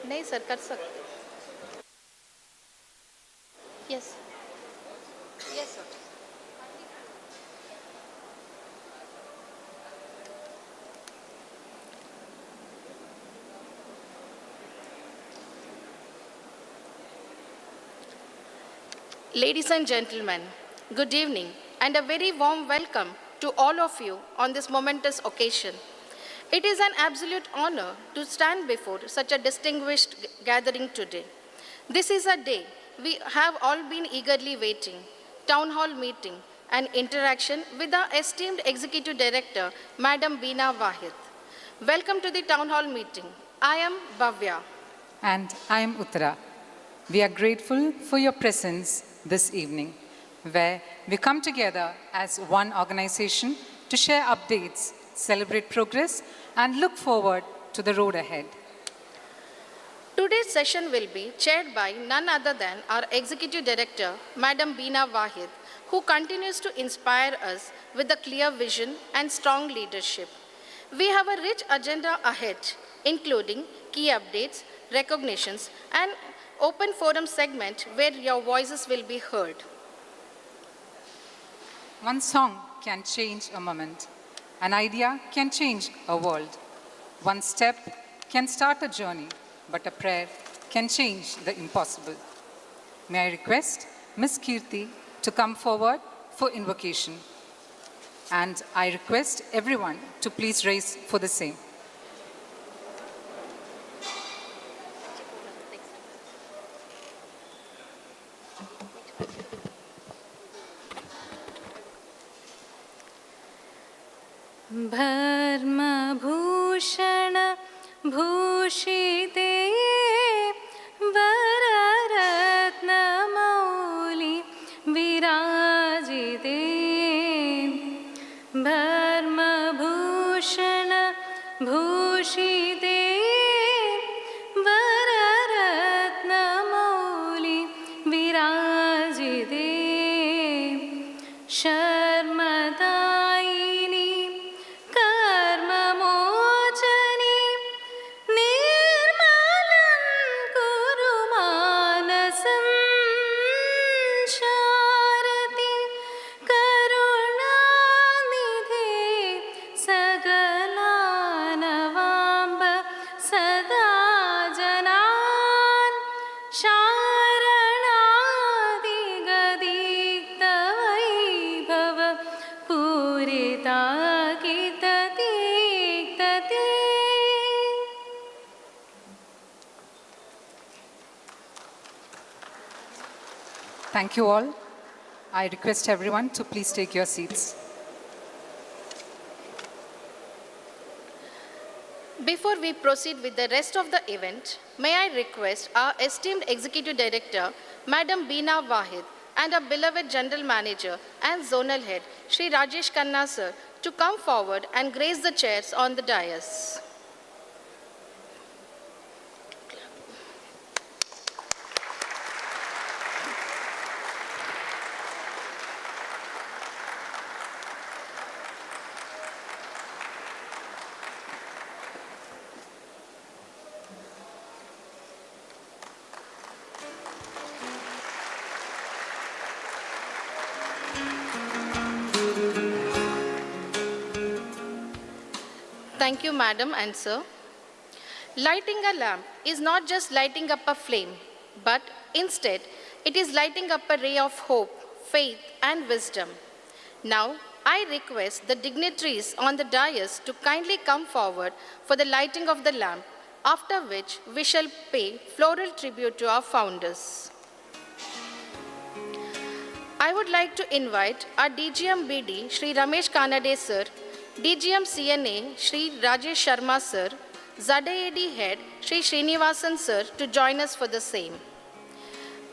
नहीं सर कर सकते. Yes. Yes sir. Ladies and gentlemen, good evening and a very warm welcome to all of you on this momentous occasion. It is an absolute honor to stand before such a distinguished gathering today. This is a day we have all been eagerly waiting, town hall meeting and interaction with our esteemed Executive Director, Madam Beena Wahid. Welcome to the town hall meeting. I am Bhavya. And I am Uttara. We are grateful for your presence this evening, where we come together as one organization to share updates, celebrate progress, and look forward to the road ahead. Today's session will be chaired by none other than our Executive Director, Madam Beena Wahid, who continues to inspire us with a clear vision and strong leadership. We have a rich agenda ahead, including key updates, recognitions, and open forum segment where your voices will be heard. One song can change a moment. An idea can change a world. One step can start a journey, but a prayer can change the impossible. May I request Ms. Kirti to come forward for invocation. And I request everyone to please raise for the same. भर्मभूषण भूषिते वररत्नमौलि विराजिते भर्मभूषण भूषिते वररत्नमौलि विराजिते शर्मदायिनी Thank you all. I request everyone to please take your seats. Before we proceed with the rest of the event, may I request our esteemed Executive Director, Madam Beena Wahid, and our beloved General Manager and Zonal Head, Shri Rajesh Khanna Sir, to come forward and grace the chairs on the dais. Thank you, Madam and Sir. Lighting a lamp is not just lighting up a flame, but instead it is lighting up a ray of hope, faith, and wisdom. Now, I request the dignitaries on the dais to kindly come forward for the lighting of the lamp, after which we shall pay floral tribute to our founders. I would like to invite our DGM BD, Shri Ramesh Kanade Sir, DGM CNA, Shri Rajesh Sharma Sir, ZAD Head, Shri Srinivasan Sir, to join us for the same.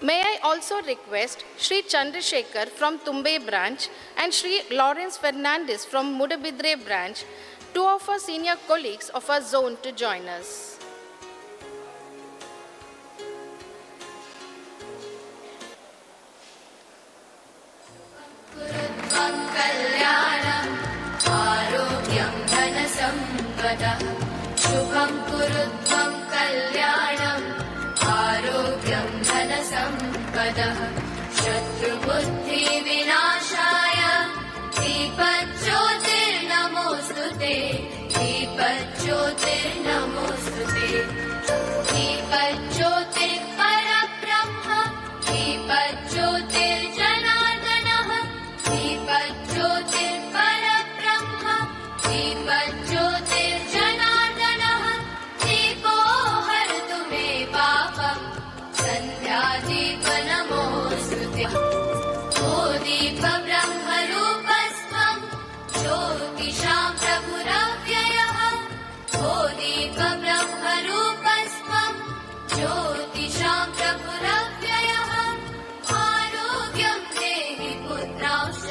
May I also request Shri Chandrasekhar from Tumbe branch and Shri Lawrence Fernandez from Mudabidre branch, two of our senior colleagues of our zone, to join us. शुभं कुरु त्वं कल्याणम् धनसम्पदः शत्रुबुद्धिविनाशाय दीपज्योतिर्नमोऽस्तु ते दीपज्योतिर्नमोऽस्तु ते दीपज्योतिर्परब्रह्म दीपज्योतिर्जनार्दनः दीपज्योतिर्परब्रह्म दीपज्योतिर्जनार्दनः दीपो हरतु मे पापम् सन्ध्यादीपनमोऽस्तु ते ओ दीपब्रह्मरूपस्त्वं ज्योतिषां प्रभुरव्ययः ओ दीपब्रह्मरूपस्त्वं ज्योतिषां प्रभुरव्ययः आरोग्यं देहि पुत्रांश्च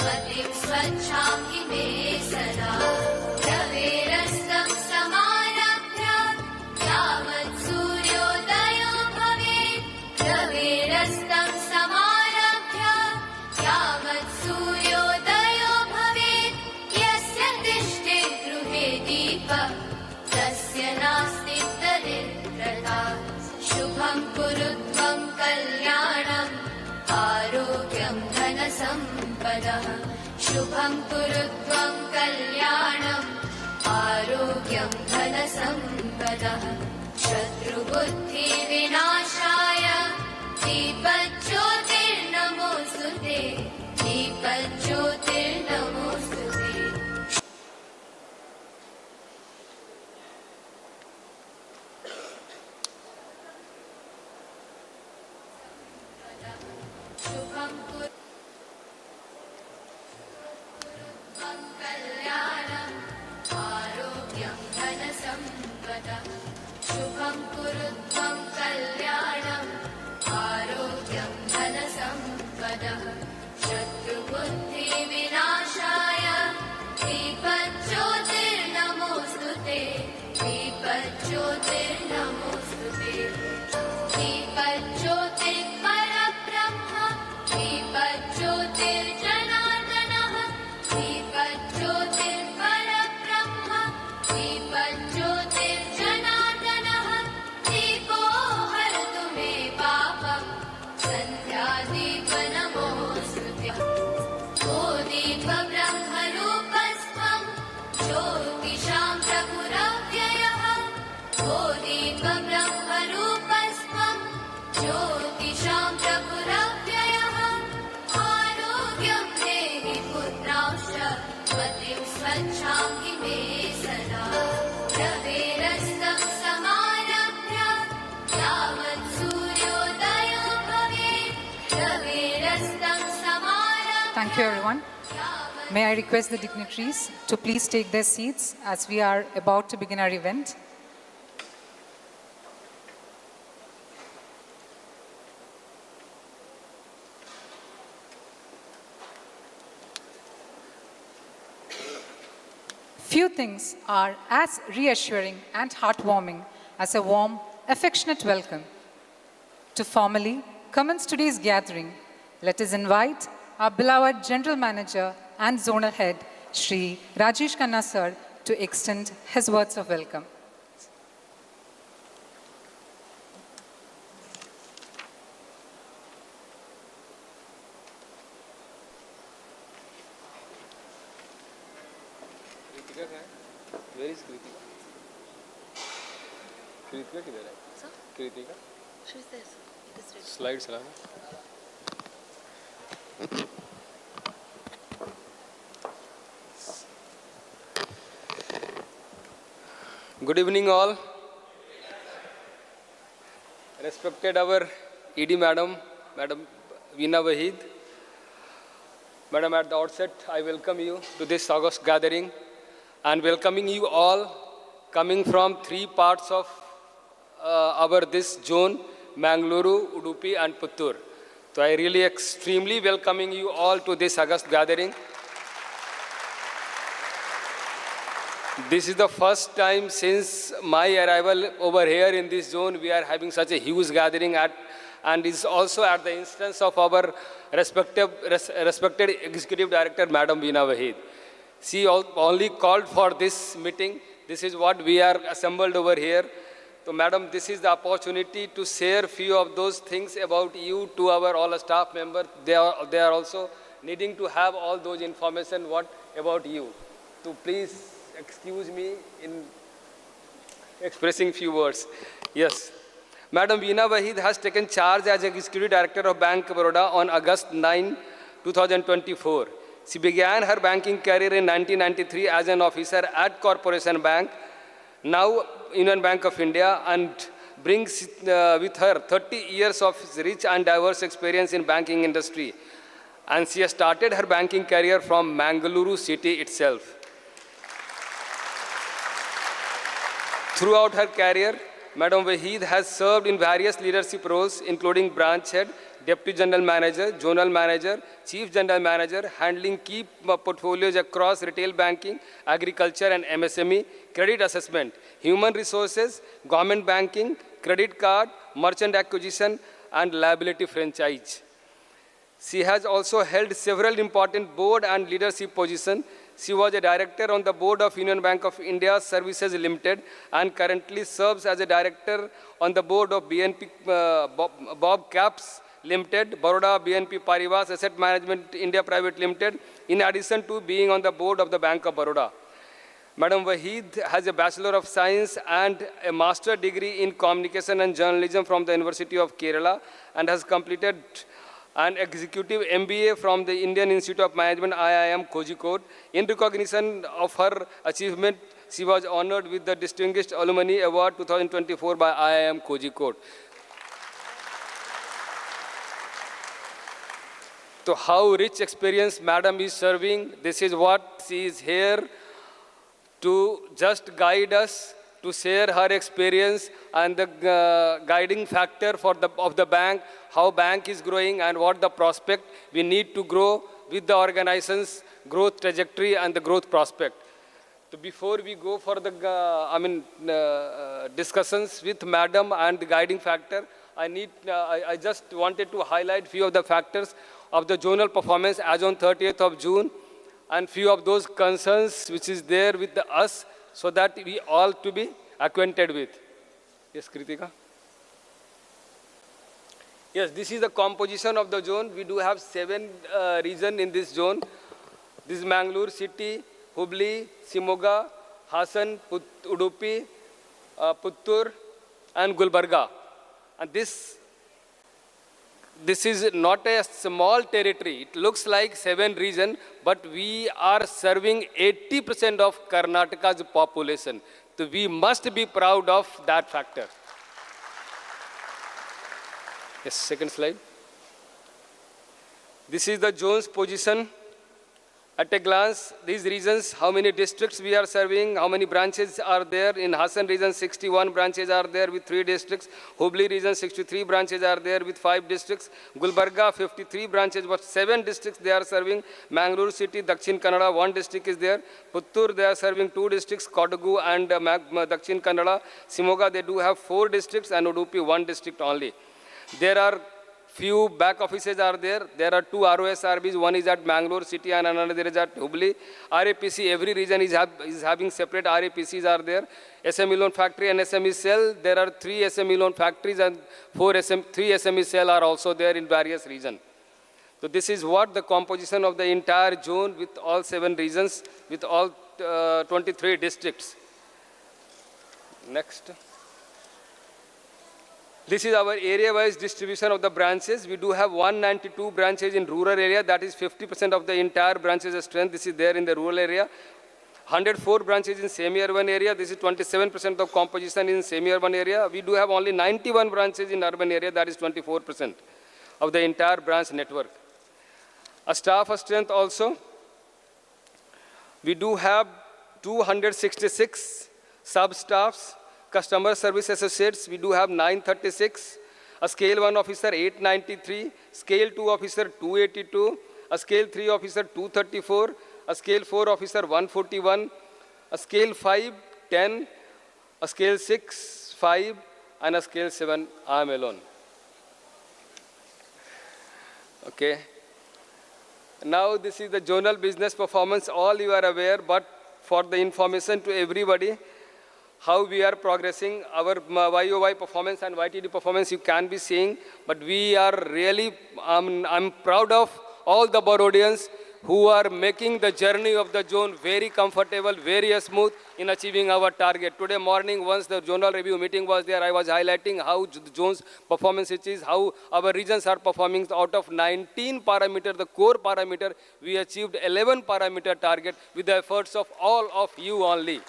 मतिं स्वच्छां हि मे सदा रवेरस्तं समारभ्य यावत् सूर्योदयो भवेत् रवेरस्तं समारभ्य यावत् सूर्योदयो भवेत् यस्य तिष्ठे गृहे दीपः तस्य नास्ति दरिद्रता शुभं कुरु त्वं कल्याणम् आरोग्यं धनसम्पदः शुभं कुरु त्वं कल्याणम् आरोग्यं धनसम्पदः शत्रुबुद्धिविनाशाय दीपज्योतिर्नमोऽस्तु ते दीपज्योतिर्नमोऽस्तु ते शुभं कुरु त्वं कल्याणम् आरोग्यं धनसम्पदः शुभं कुरु त्वं कल्याणम् आरोग्यं धनसम्पदः शत्रुबुद्धिविनाशाय दीपज्योतिर्नमोऽस्तु ते दीपज्योतिर्नमोऽस्तु ते दीपज्योतिर्परब्रह्म दीपज्योतिर्जनार्दनः दीपज्योतिर्परब्रह्म दीपज्योतिर्जनार्दनः दीपो हरतु मे पापम् सन्ध्यादीपनमोऽस्तु ते ओ दीपब्रह्मरूपस्त्वं ज्योतिषां प्रभुरव्ययः ओ दीपब्रह्मरूपस्त्वं ज्योतिषां प्रभुरव्ययः आरोग्यं देहि पुत्रांश्च मतिं स्वच्छां हि मे सदा रवेरस्तं समारभ्य यावत् सूर्योदयो भवेत् रवेरस्तं समारभ्य Thank you, everyone. May I request the dignitaries to please take their seats as we are about to begin our event. Few things are as reassuring and heartwarming as a warm, affectionate welcome. To formally commence today's gathering, let us invite our beloved General Manager and Zonal Head, Shri Rajesh Khanna Sir, to extend his words of welcome. Where is Kritika? Kritika किधर है? Sir? Kritika? She's there, sir. It is ready. Slide चला ना. Good evening all. Respected our ED Madam Veena Wahid. Madam, at the outset, I welcome you to this August gathering and welcoming you all coming from three parts of our this zone, Mangaluru, Udupi and Puttur. So I really extremely welcoming you all to this August gathering. This is the first time since my arrival over here in this zone, we are having such a huge gathering and is also at the instance of our respected Executive Director, Madam Veena Wahid. She only called for this meeting. This is what we are assembled over here. So, madam, this is the opportunity to share few of those things about you to our all staff members. They are also needing to have all those information what about you. So please excuse me in expressing few words. Yes. Madam Veena Wahid has taken charge as Executive Director of Bank Baroda on August 9, 2024. She began her banking career in 1993 as an officer at Corporation Bank, now Union Bank of India, and brings with her 30 years of rich and diverse experience in banking industry. And she has started her banking career from Mangaluru city itself. Throughout her career, Madam Wahid has served in various leadership roles, including branch head, deputy general manager, zonal manager, chief general manager, handling key portfolios across retail banking, agriculture and MSME, credit assessment, human resources, government banking, credit card, merchant acquisition, and liability franchise. She has also held several important board and leadership positions. She was a director on the board of Union Bank of India Services Limited and currently serves as a director on the board of BNP Bob Caps Limited, Baroda BNP Paribas Asset Management India Private Limited, in addition to being on the board of the Bank of Baroda. Madam Wahid has a Bachelor of Science and a Master degree in Communication and Journalism from the University of Kerala and has completed an Executive MBA from the Indian Institute of Management, IIM, Kozhikode. In recognition of her achievement, she was honored with the Distinguished Alumni Award 2024 by IIM, Kozhikode. So how rich experience Madam is serving, this is what she is here to just guide us, to share her experience and the guiding factor of the bank, how bank is growing and what the prospect we need to grow with the organization's growth trajectory and the growth prospect. So before we go for the discussions with Madam and the guiding factor, I just wanted to highlight few of the factors of the zonal performance as on 30th of June and few of those concerns which is there with us, so that we all to be acquainted with. Yes, Kritika? Yes, this is the composition of the zone. We do have 7 regions in this zone. This is Mangaluru city, Hubli, Shimoga, Hassan, Udupi, Puttur, and Gulbarga. And this is not a small territory. It looks like 7 regions, but we are serving 80% of Karnataka's population. So we must be proud of that factor. Yes, second slide. This is the zone's position. At a glance, these regions, how many districts we are serving, how many branches are there. In Hassan region, 61 branches are there with 3 districts. Hubli region, 63 branches are there with 5 districts. Gulbarga, 53 branches, but 7 districts they are serving. Mangaluru city, Dakshin Kannada, 1 district is there. Puttur, they are serving 2 districts, Kodagu and Dakshin Kannada. Shimoga, they do have 4 districts, and Udupi, 1 district only. There are few back offices are there. There are 2 ROSRBs. One is at Mangalore city and another is at Hubli. RAPC, every region is having separate RAPCs are there. SME loan factory and SME cell. There are 3 SME loan factories and 3 SME cell are also there in various regions. So this is what the composition of the entire zone with all 7 regions, with all 23 districts. Next. This is our area-wise distribution of the branches. We do have 192 branches in rural area. That is 50% of the entire branches strength. This is there in the rural area. 104 branches in semi-urban area. This is 27% of composition in semi-urban area. We do have only 91 branches in urban area. That is 24% of the entire branch network. A staff strength also. We do have 266 sub-staffs. Customer service associates, we do have 936, a scale 1 officer 893, scale 2 officer 282, a scale 3 officer 234, a scale 4 officer 141, a scale 5 10, a scale 6 5, and a scale 7 I am alone. Okay. Now this is the zonal business performance. All you are aware, but for the information to everybody, how we are progressing. Our YOY performance and YTD performance you can be seeing, but we are really, I'm proud of all the Barodians who are making the journey of the zone very comfortable, very smooth in achieving our target. Today morning, once the zonal review meeting was there, I was highlighting how the zone's performance it is, how our regions are performing. Out of 19 parameter, the core parameter, we achieved 11 parameter target with the efforts of all of you only.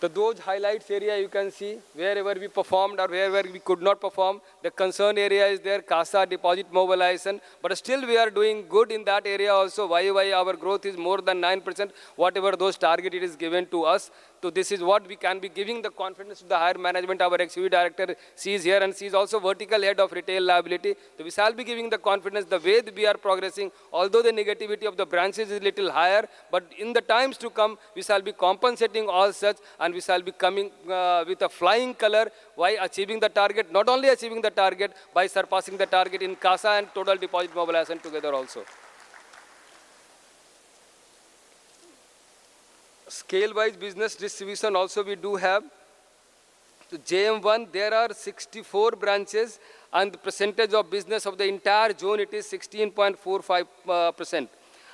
So those highlights area you can see, wherever we performed or wherever we could not perform, the concern area is there, CASA deposit mobilization, but still we are doing good in that area also. YOY, our growth is more than 9%, whatever those target it is given to us. So this is what we can be giving the confidence to the higher management. Our executive director sees here and sees also vertical head of retail liability. So we shall be giving the confidence the way we are progressing, although the negativity of the branches is little higher, but in the times to come, we shall be compensating all such and we shall be coming with a flying color by achieving the target, not only achieving the target, by surpassing the target in CASA and total deposit mobilization together also. Scale-wise business distribution also we do have. So JM1, there are 64 branches and the percentage of business of the entire zone, it is 16.45%.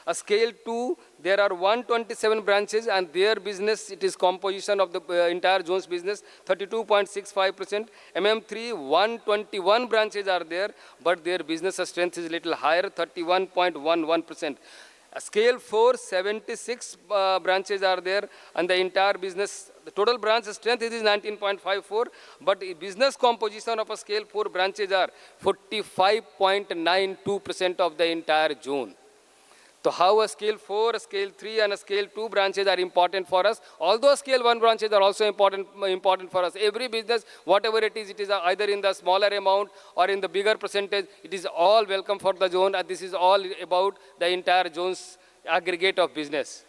A scale 2, there are 127 branches and their business, it is composition of the entire zone's business, 32.65%. MM3, 121 branches are there, but their business strength is little higher, 31.11%. Scale 4, 76 branches are there, and the entire business, the total branch strength is 19.54, but the business composition of a scale 4 branches are 45.92% of the entire zone. So how a scale 4, a scale 3 and a scale 2 branches are important for us. Although scale 1 branches are also important for us. Every business, whatever it is either in the smaller amount or in the bigger percentage, it is all welcome for the zone, and this is all about the entire zone's aggregate of business.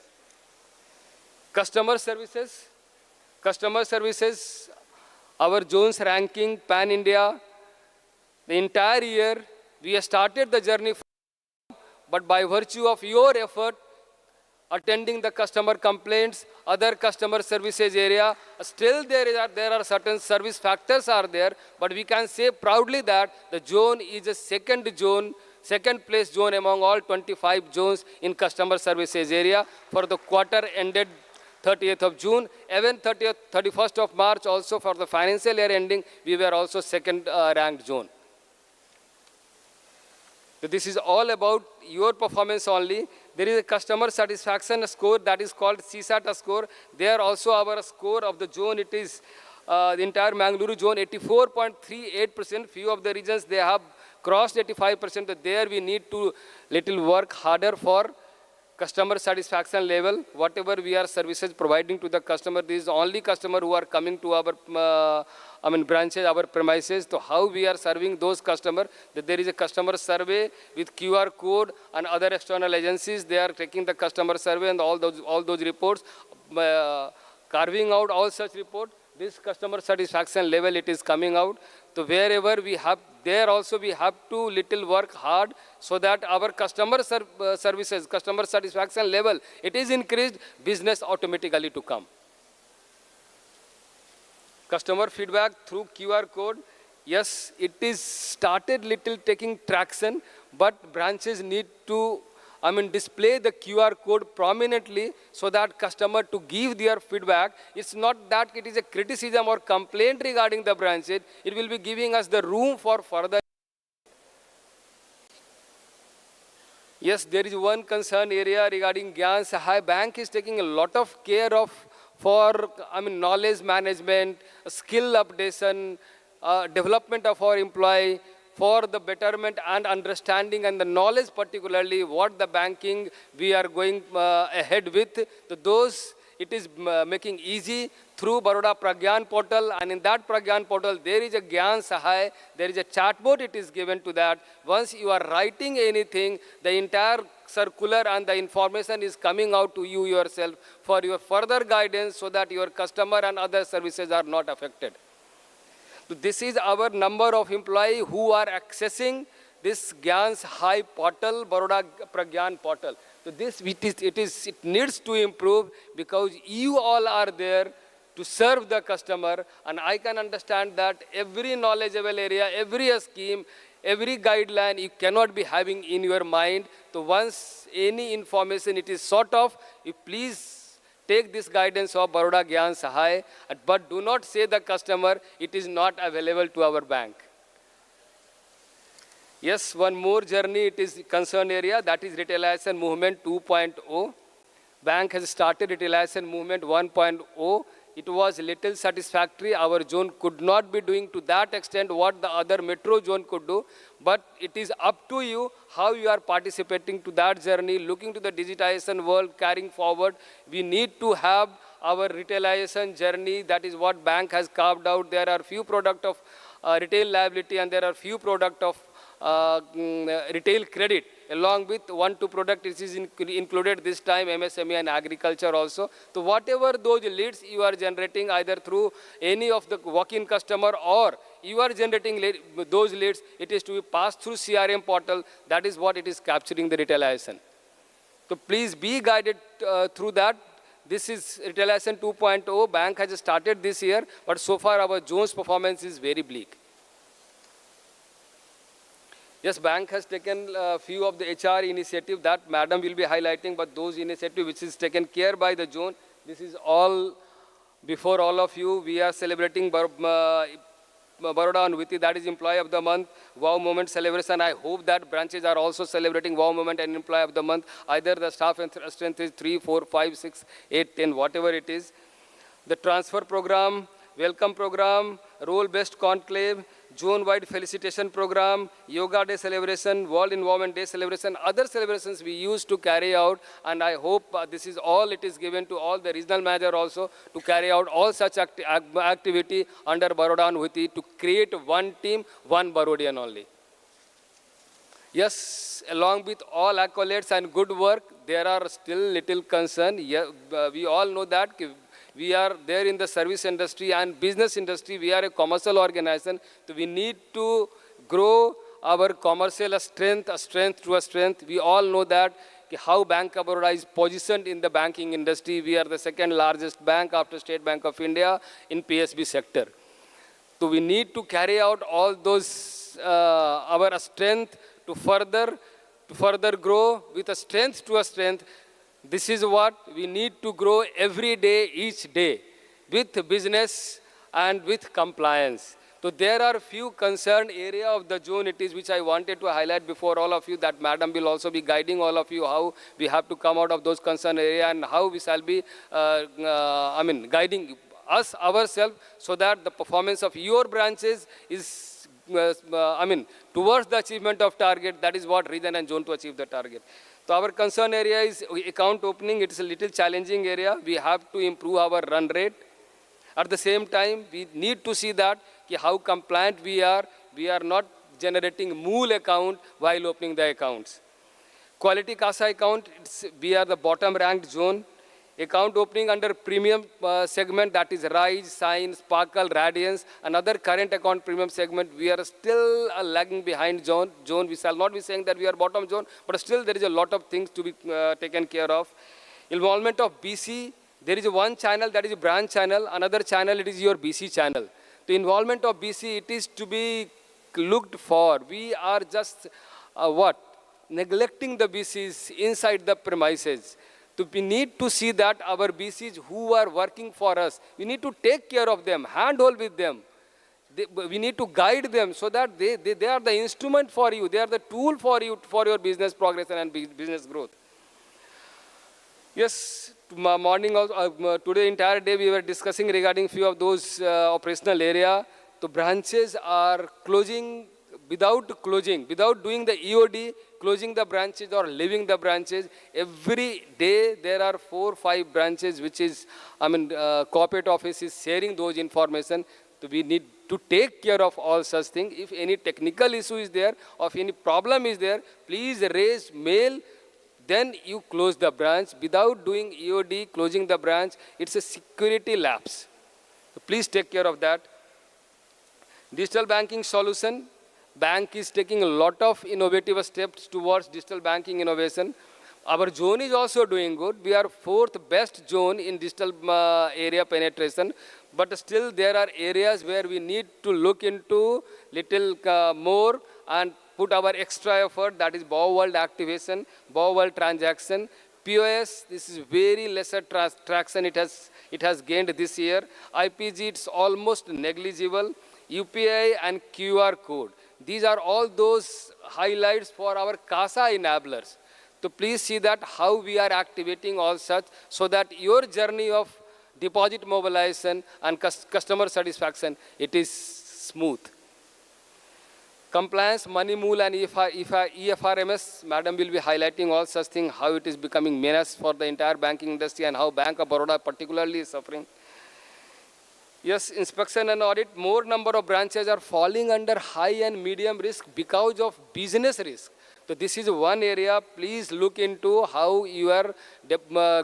Customer services, our zone's ranking pan-India, the entire year, we have started the journey. But by virtue of your effort, attending the customer complaints, other customer services area, still there are certain service factors are there, but we can say proudly that the zone is a second place zone among all 25 zones in customer services area for the quarter ended 30th of June, even 31st of March also for the financial year ending, we were also second ranked zone. So this is all about your performance only. There is a customer satisfaction score that is called CSAT score. There also our score of the zone, it is the entire Mangaluru zone, 84.38%. Few of the regions, they have crossed 85%. But there we need to little work harder for customer satisfaction level. Whatever we are services providing to the customer, this is only customer who are coming to our branches, our premises. So how we are serving those customers, that there is a customer survey with QR code and other external agencies. They are taking the customer survey and all those reports, carving out all such reports. This customer satisfaction level, it is coming out. So wherever we have, there also we have to little work hard so that our customer services, customer satisfaction level, it is increased, business automatically to come. Customer feedback through QR code, yes, it is started little taking traction, but branches need to display the QR code prominently so that customer to give their feedback. It's not that it is a criticism or complaint regarding the branches. It will be giving us the room for further. Yes, there is one concern area regarding Gyan Sahai. Bank is taking a lot of care for knowledge management, skill updation, development of our employee, for the betterment and understanding and the knowledge particularly what the banking we are going ahead with. Those it is making easy through Baroda Pragyan portal, and in that Pragyan portal there is a Gyan Sahai, there is a chatbot it is given to that. Once you are writing anything, the entire circular and the information is coming out to you yourself for your further guidance so that your customer and other services are not affected. So this is our number of employees who are accessing this Gyan Sahai portal, Baroda Pragyan portal. So this, it needs to improve because you all are there to serve the customer, and I can understand that every knowledgeable area, every scheme, every guideline you cannot be having in your mind. So once any information it is sort of, you please take this guidance of Baroda Gyan Sahai, but do not say the customer it is not available to our bank. Yes, one more journey it is concern area, that is retailization movement 2.0. Bank has started retailization movement 1.0. It was little satisfactory. Our zone could not be doing to that extent what the other metro zone could do. But it is up to you how you are participating to that journey, looking to the digitization world, carrying forward. We need to have our retailization journey. That is what bank has carved out. There are few product of retail liability and there are few product of retail credit. Along with 1-2 product, it is included this time, MSME and agriculture also. So whatever those leads you are generating either through any of the walk-in customer or you are generating those leads, it is to be passed through CRM portal. That is what it is capturing the retailization. So please be guided through that. This is retailization 2.0. Bank has started this year, but so far our zone's performance is very bleak. Yes, bank has taken a few of the HR initiative that madam will be highlighting, but those initiatives which is taken care by the zone, this is all before all of you. We are celebrating Baroda and Viti, that is Employee of the Month, Wow Moment celebration. I hope that branches are also celebrating Wow Moment and Employee of the Month. Either the staff strength is 3, 4, 5, 6, 8, 10, whatever it is. The transfer program, welcome program, role-based conclave, zone-wide felicitation program, yoga day celebration, World Environment Day celebration, other celebrations we used to carry out, and I hope this is all it is given to all the regional manager also to carry out all such activity under Baroda and Viti to create one team, one Barodian only. Yes, along with all accolades and good work, there are still little concern. Yeah, we all know that we are there in the service industry and business industry. We are a commercial organization. So we need to grow our commercial strength to a strength. We all know that how Bank of Baroda is positioned in the banking industry. We are the second largest bank after State Bank of India in PSB sector. So we need to carry out all those, our strength to further grow with a strength to a strength. This is what we need to grow every day, each day, with business and with compliance. So there are few concerned area of the zone it is which I wanted to highlight before all of you, that madam will also be guiding all of you how we have to come out of those concerned area and how we shall be guiding us ourselves so that the performance of your branches is towards the achievement of target. That is what region and zone to achieve the target. So our concern area is account opening. It is a little challenging area. We have to improve our run rate. At the same time, we need to see that how compliant we are. We are not generating mool account while opening the accounts. Quality CASA account, we are the bottom ranked zone. Account opening under premium segment, that is Rise, Shine, Sparkle, Radiance, another current account premium segment, we are still lagging behind zone. We shall not be saying that we are bottom zone, but still there is a lot of things to be taken care of. Involvement of BC, there is one channel that is a branch channel, another channel it is your BC channel. The involvement of BC, it is to be looked for. We are just neglecting the BCs inside the premises. So we need to see that our BCs who are working for us, we need to take care of them, handhold with them. We need to guide them so that they are the instrument for you, they are the tool for you for your business progression and business growth. Yes, morning also, today entire day we were discussing regarding few of those operational area. The branches are closing without doing the EOD, closing the branches or leaving the branches. Every day there are 4 or 5 branches which is, corporate office is sharing those information. So we need to take care of all such things. If any technical issue is there or if any problem is there, please raise mail, then you close the branch. Without doing EOD, closing the branch, it's a security lapse. So please take care of that. Digital banking solution. Bank is taking a lot of innovative steps towards digital banking innovation. Our zone is also doing good. We are fourth best zone in digital area penetration, but still there are areas where we need to look into little more and put our extra effort. That is Bow World activation, Bow World transaction. POS, this is very lesser traction it has gained this year. IPG, it's almost negligible. UPI and QR code. These are all those highlights for our CASA enablers. So please see that how we are activating all such so that your journey of deposit mobilization and customer satisfaction, it is smooth. Compliance, money mule and EFRMS, madam will be highlighting all such things, how it is becoming menace for the entire banking industry and how Bank of Baroda particularly is suffering. Yes, inspection and audit, more number of branches are falling under high and medium risk because of business risk. So this is one area, please look into how you are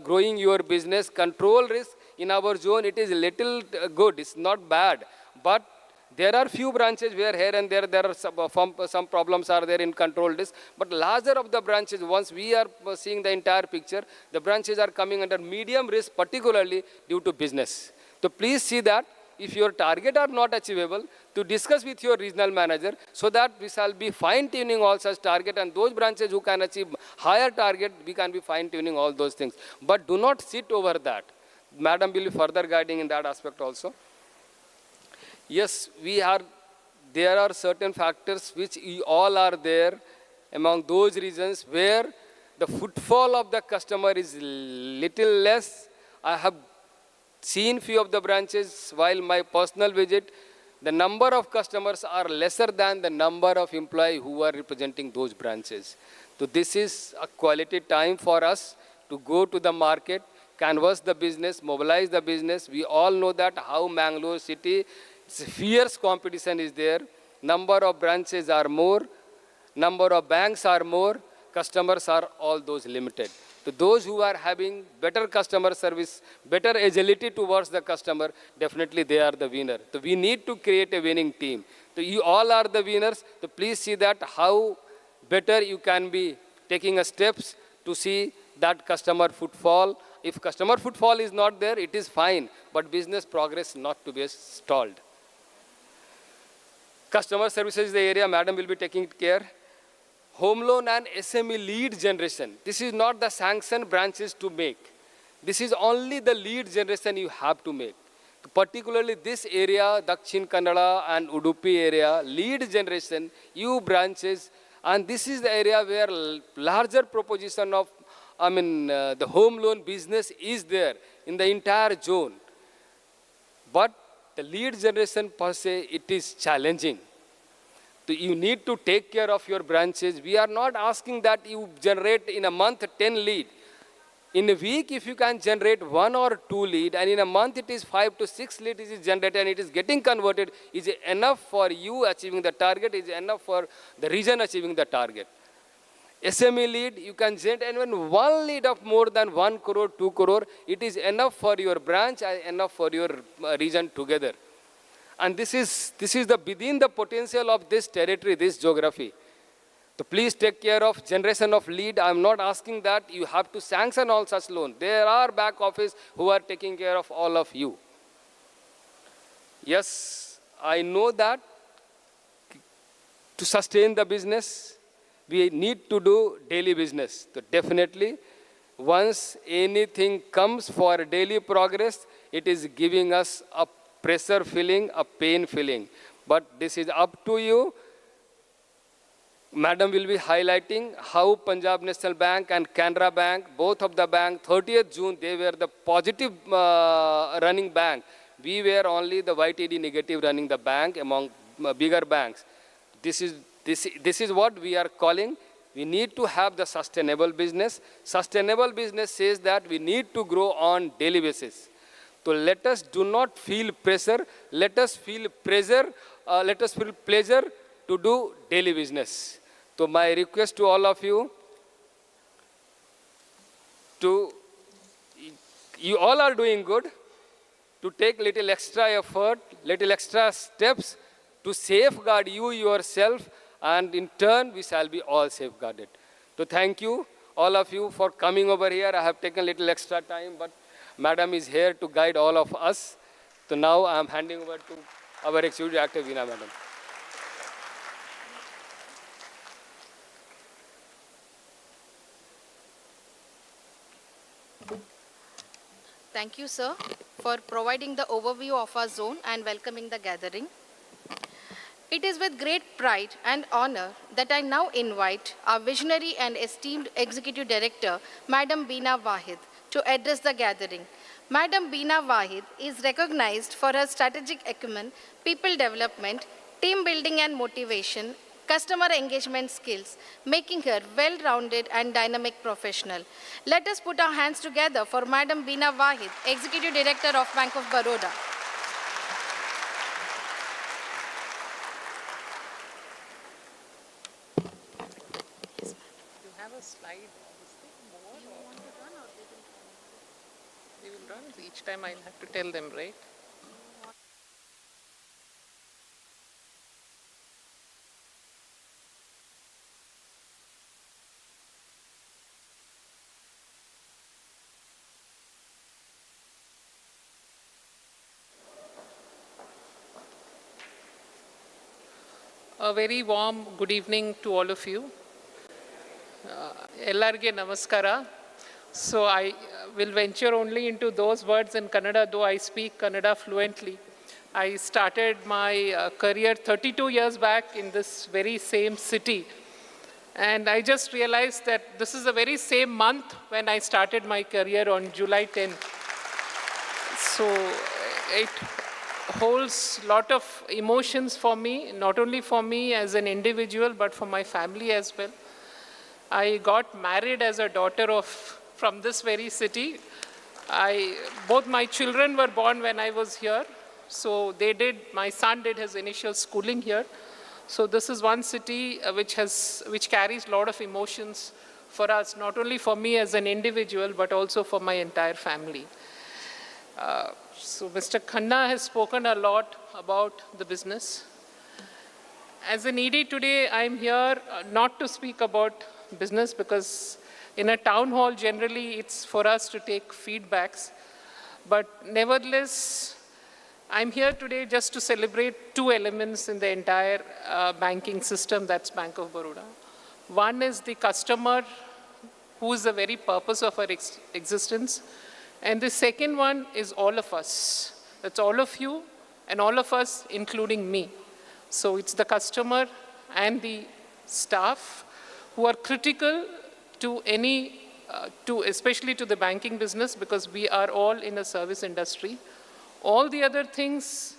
growing your business. Control risk in our zone, it is little good, it's not bad. But there are few branches where here and there are some problems are there in control risk. But larger of the branches, once we are seeing the entire picture, the branches are coming under medium risk, particularly due to business. So please see that if your target are not achievable, to discuss with your regional manager so that we shall be fine-tuning all such target, and those branches who can achieve higher target, we can be fine-tuning all those things. But do not sit over that. Madam will be further guiding in that aspect also. Yes, there are certain factors which all are there among those regions where the footfall of the customer is little less. I have seen few of the branches while my personal visit, the number of customers are lesser than the number of employees who are representing those branches. So this is a quality time for us to go to the market, canvass the business, mobilize the business. We all know that how Mangaluru city, fierce competition is there. Number of branches are more, number of banks are more, customers are all those limited. So those who are having better customer service, better agility towards the customer, definitely they are the winner. So we need to create a winning team. So you all are the winners. So please see that how better you can be taking steps to see that customer footfall. If customer footfall is not there, it is fine, but business progress not to be stalled. Customer services is the area madam will be taking care. Home loan and SME lead generation. This is not the sanctioned branches to make. This is only the lead generation you have to make. Particularly this area, Dakshin Kannada and Udupi area, lead generation, you branches, and this is the area where larger proposition of, the home loan business is there in the entire zone. But the lead generation per se, it is challenging. So you need to take care of your branches. We are not asking that you generate in a month 10 lead. In a week, if you can generate 1 or 2 lead, and in a month it is 5 to 6 lead is generated and it is getting converted, is enough for you achieving the target, is enough for the region achieving the target. SME lead, you can generate even 1 lead of more than 1 crore, 2 crore, it is enough for your branch and enough for your region together. And this is within the potential of this territory, this geography. So please take care of generation of lead. I am not asking that you have to sanction all such loan. There are back office who are taking care of all of you. Yes, I know that to sustain the business, we need to do daily business. So definitely, once anything comes for daily progress, it is giving us a pressure feeling, a pain feeling. But this is up to you. Madam will be highlighting how Punjab National Bank and Canara Bank, both of the bank, 30th June, they were the positive running bank. We were only the YTD negative running the bank among bigger banks. This is what we are calling. We need to have the sustainable business. Sustainable business says that we need to grow on daily basis. So let us do not feel pressure. Let us feel pleasure. Let us feel pleasure to do daily business. So my request to all of you, you all are doing good, to take little extra effort, little extra steps to safeguard you yourself, and in turn we shall be all safeguarded. So thank you. all of you for coming over here. I have taken a little extra time, but Madam is here to guide all of us. So now I am handing over to our Executive Director, Veena Madam. Thank you, sir, for providing the overview of our zone and welcoming the gathering. It is with great pride and honor that I now invite our visionary and esteemed Executive Director, Madam Beena Wahid, to address the gathering. Madam Beena Wahid is recognized for her strategic acumen, people development, team building and motivation, customer engagement skills, making her well-rounded and dynamic professional. Let us put our hands together for Madam Beena Wahid, Executive Director of Bank of Baroda. You have a slide. They will run. Each time I'll have to tell them, right? A very warm good evening to all of you. Ellarge namaskara. So I will venture only into those words in Kannada, though I speak Kannada fluently. I started my career 32 years back in this very same city. And I just realized that this is the very same month when I started my career on July 10. So it holds a lot of emotions for me, not only for me as an individual, but for my family as well. I got married as a daughter from this very city. Both my children were born when I was here. So my son did his initial schooling here. So this is one city which carries a lot of emotions for us, not only for me as an individual, but also for my entire family. So Mr. Khanna has spoken a lot about the business. As an ED today, I'm here not to speak about business because in a town hall, generally, it's for us to take feedbacks. But nevertheless, I'm here today just to celebrate two elements in the entire banking system, that's Bank of Baroda. One is the customer, who is the very purpose of our existence. And the second one is all of us. That's all of you and all of us, including me. So it's the customer and the staff who are critical to especially to the banking business, because we are all in a service industry. All the other things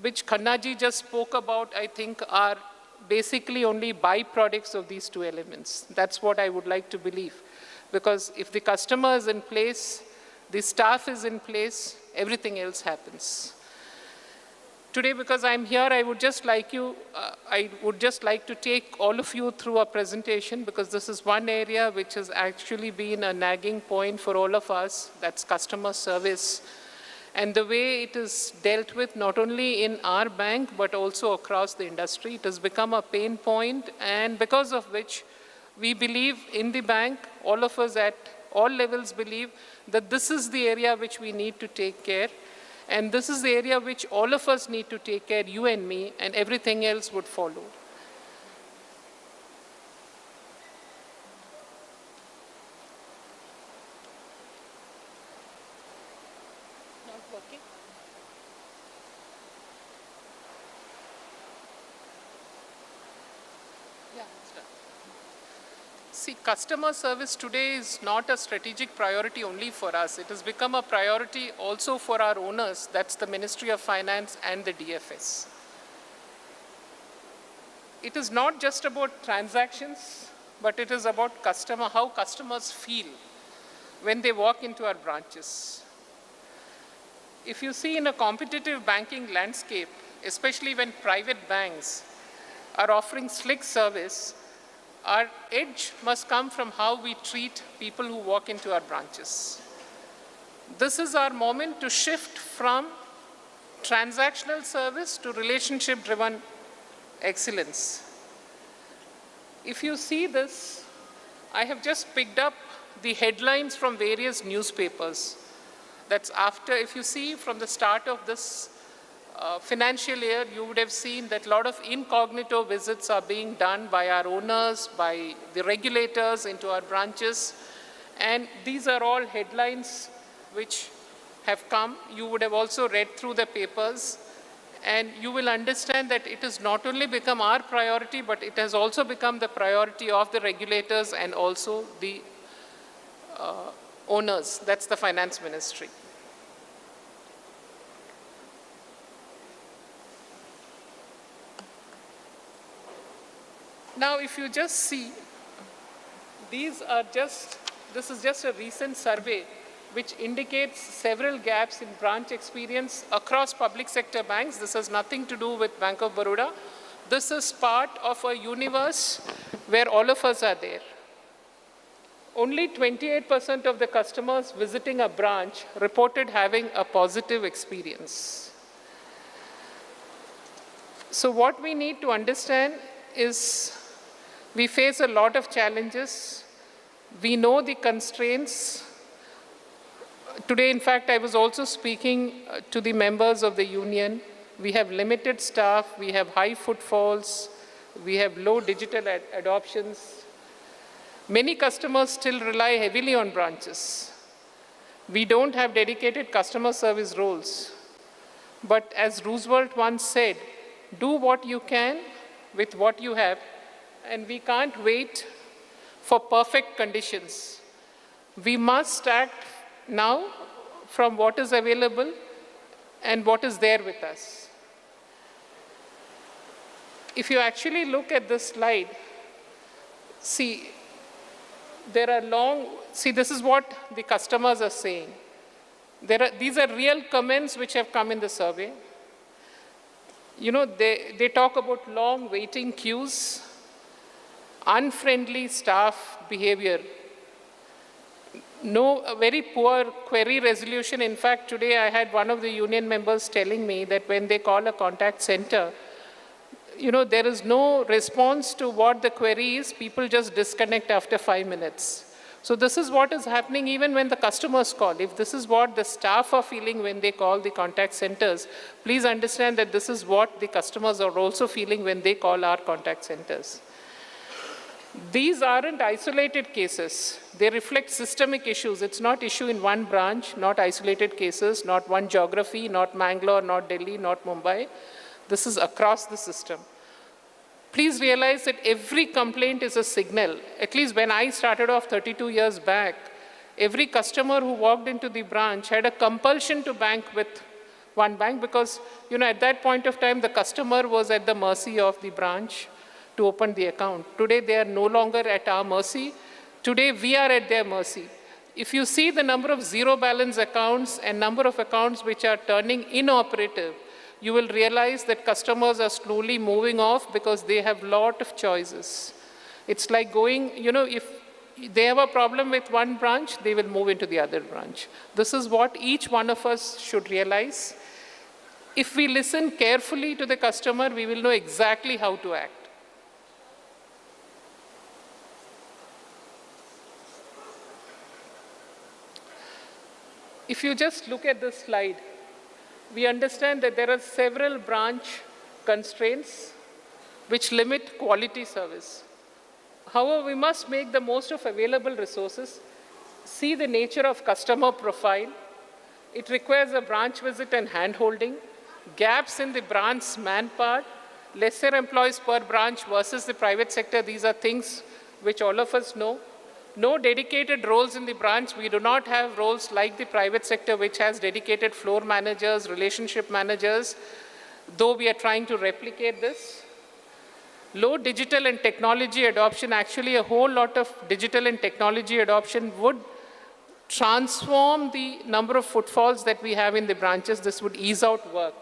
which Khannaji just spoke about, I think, are basically only byproducts of these two elements. That's what I would like to believe. Because if the customer is in place, the staff is in place, everything else happens. Today, because I'm here, I would just like to take all of you through a presentation, because this is one area which has actually been a nagging point for all of us, that's customer service. And the way it is dealt with, not only in our bank, but also across the industry, it has become a pain point, and because of which we believe in the bank, all of us at all levels believe that this is the area which we need to take care. And this is the area which all of us need to take care, you and me, and everything else would follow. Not working? Yeah, it's done. See, customer service today is not a strategic priority only for us. It has become a priority also for our owners, that's the Ministry of Finance and the DFS. It is not just about transactions, but it is about how customers feel when they walk into our branches. If you see in a competitive banking landscape, especially when private banks are offering slick service, our edge must come from how we treat people who walk into our branches. This is our moment to shift from transactional service to relationship-driven excellence. If you see this, I have just picked up the headlines from various newspapers. That's after, if you see from the start of this financial year, you would have seen that a lot of incognito visits are being done by our owners, by the regulators into our branches. And these are all headlines which have come. You would have also read through the papers. And you will understand that it has not only become our priority, but it has also become the priority of the regulators and also the owners. That's the finance ministry. Now, if you just see, this is just a recent survey which indicates several gaps in branch experience across public sector banks. This has nothing to do with Bank of Baroda. This is part of a universe where all of us are there. Only 28% of the customers visiting a branch reported having a positive experience. So what we need to understand is we face a lot of challenges. We know the constraints. Today, in fact, I was also speaking to the members of the union. We have limited staff, we have high footfalls, we have low digital adoptions. Many customers still rely heavily on branches. We don't have dedicated customer service roles. But as Roosevelt once said, do what you can with what you have, and we can't wait for perfect conditions. We must act now from what is available and what is there with us. If you actually look at this slide, see, this is what the customers are saying. These are real comments which have come in the survey. You know, they talk about long waiting queues, unfriendly staff behavior, a very poor query resolution. In fact, today I had one of the union members telling me that when they call a contact center, you know, there is no response to what the query is. People just disconnect after 5 minutes. So this is what is happening even when the customers call. If this is what the staff are feeling when they call the contact centers, please understand that this is what the customers are also feeling when they call our contact centers. These aren't isolated cases. They reflect systemic issues. It's not issue in one branch, not isolated cases, not one geography, not Mangalore, not Delhi, not Mumbai. This is across the system. Please realize that every complaint is a signal. At least when I started off 32 years back, every customer who walked into the branch had a compulsion to bank with one bank because, you know, at that point of time, the customer was at the mercy of the branch to open the account. Today, they are no longer at our mercy. Today, we are at their mercy. If you see the number of zero balance accounts and number of accounts which are turning inoperative, you will realize that customers are slowly moving off because they have a lot of choices. It's like going, you know, if they have a problem with one branch, they will move into the other branch. This is what each one of us should realize. If we listen carefully to the customer, we will know exactly how to act. If you just look at this slide, we understand that there are several branch constraints which limit quality service. However, we must make the most of available resources, see the nature of customer profile. It requires a branch visit and hand-holding, gaps in the branch manpower, lesser employees per branch versus the private sector. These are things which all of us know. No dedicated roles in the branch. We do not have roles like the private sector, which has dedicated floor managers, relationship managers, though we are trying to replicate this. Low digital and technology adoption. Actually, a whole lot of digital and technology adoption would transform the number of footfalls that we have in the branches. This would ease out work.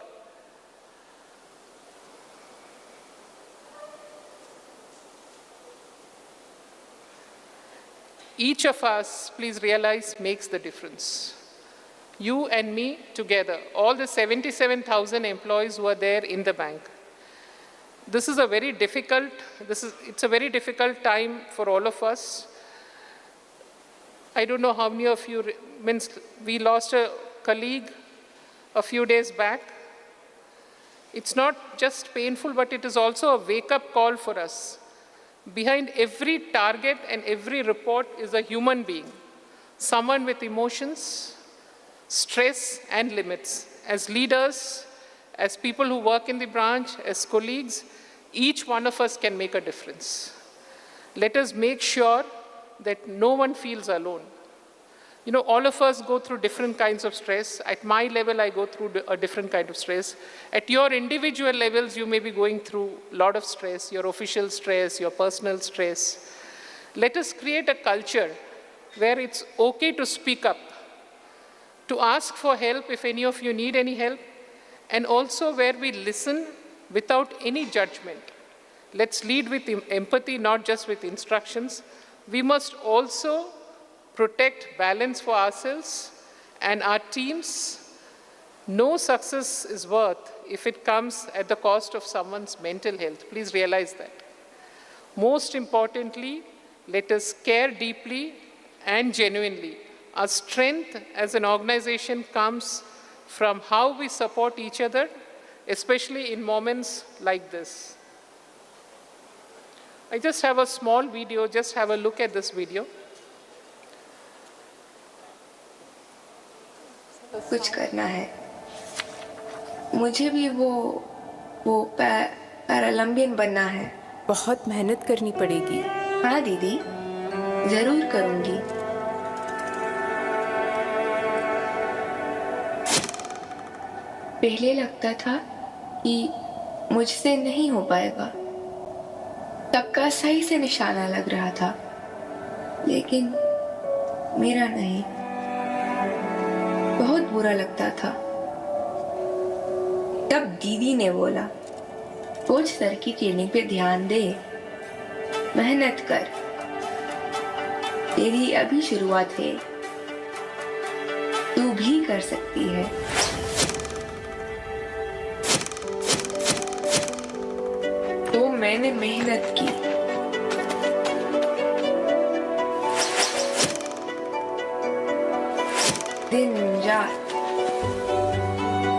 Each of us, please realize, makes the difference. You and me together, all the 77,000 employees who are there in the bank. It's a very difficult time for all of us. I don't know how many of you, means we lost a colleague a few days back. It's not just painful, but it is also a wake-up call for us. Behind every target and every report is a human being, someone with emotions, stress, and limits. As leaders, as people who work in the branch, as colleagues, each one of us can make a difference. Let us make sure that no one feels alone. You know, all of us go through different kinds of stress. At my level, I go through a different kind of stress. At your individual levels, you may be going through a lot of stress, your official stress, your personal stress. Let us create a culture where it's okay to speak up, to ask for help if any of you need any help, and also where we listen without any judgment. Let's lead with empathy, not just with instructions. We must also protect balance for ourselves and our teams. No success is worth if it comes at the cost of someone's mental health. Please realize that. Most importantly, let us care deeply and genuinely. Our strength as an organization comes from how we support each other, especially in moments like this. I just have a small video, just have a look at this video. कुछ करना है मुझे भी वो पैरालंबियन बनना है बहुत मेहनत करनी पड़ेगी हाँ दीदी जरूर करूंगी पहले लगता था कि मुझसे नहीं हो पाएगा सबका सही से निशाना लग रहा था लेकिन मेरा नहीं बहुत बुरा लगता था तब दीदी ने बोला कोच सर की ट्रेनिंग पे ध्यान दे मेहनत कर तेरी अभी शुरुआत है तू भी कर सकती है तो मैंने मेहनत की दिन रात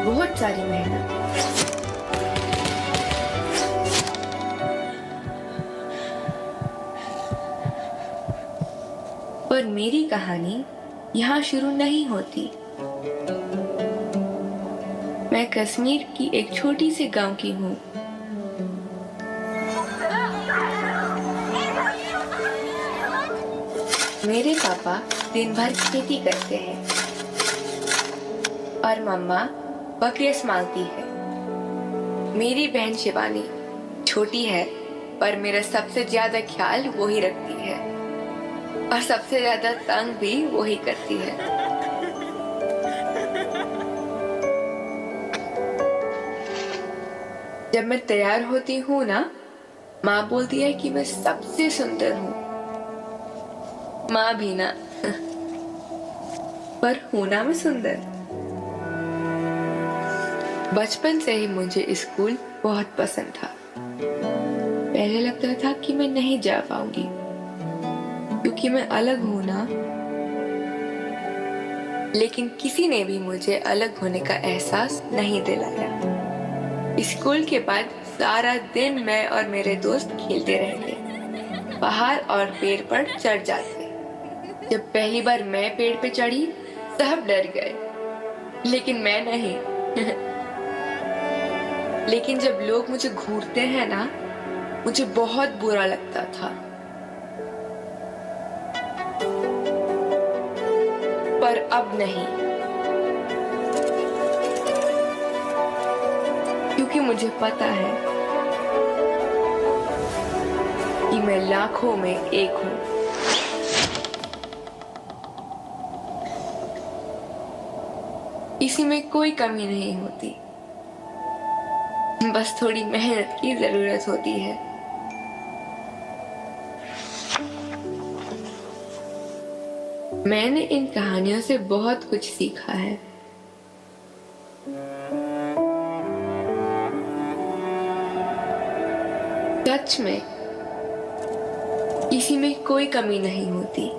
बहुत सारी मेहनत पर मेरी कहानी यहाँ शुरू नहीं होती मैं कश्मीर की एक छोटी सी गांव की हूँ मेरे पापा दिन भर खेती करते हैं और मम्मा बकरियां संभालती है मेरी बहन शिवानी छोटी है पर मेरा सबसे ज्यादा ख्याल वो ही रखती है और सबसे ज्यादा तंग भी वो ही करती है जब मैं तैयार होती हूँ ना माँ बोलती है कि मैं सबसे सुंदर हूँ माँ भी ना पर हूँ ना मैं सुंदर बचपन से ही मुझे स्कूल बहुत पसंद था पहले लगता था कि मैं नहीं जा पाऊंगी क्योंकि मैं अलग हूं ना लेकिन किसी ने भी मुझे अलग होने का एहसास नहीं दिलाया स्कूल के बाद सारा दिन मैं और मेरे दोस्त खेलते रहते पहाड़ और पेड़ पर चढ़ जाते जब पहली बार मैं पेड़ पे चढ़ी सब डर गए लेकिन मैं नहीं लेकिन जब लोग मुझे घूरते हैं ना मुझे बहुत बुरा लगता था पर अब नहीं क्योंकि मुझे पता है कि मैं लाखों में एक हूं इसी में कोई कमी नहीं होती बस थोड़ी मेहनत की जरूरत होती है मैंने इन कहानियों से बहुत कुछ सीखा है सच में किसी में कोई कमी नहीं होती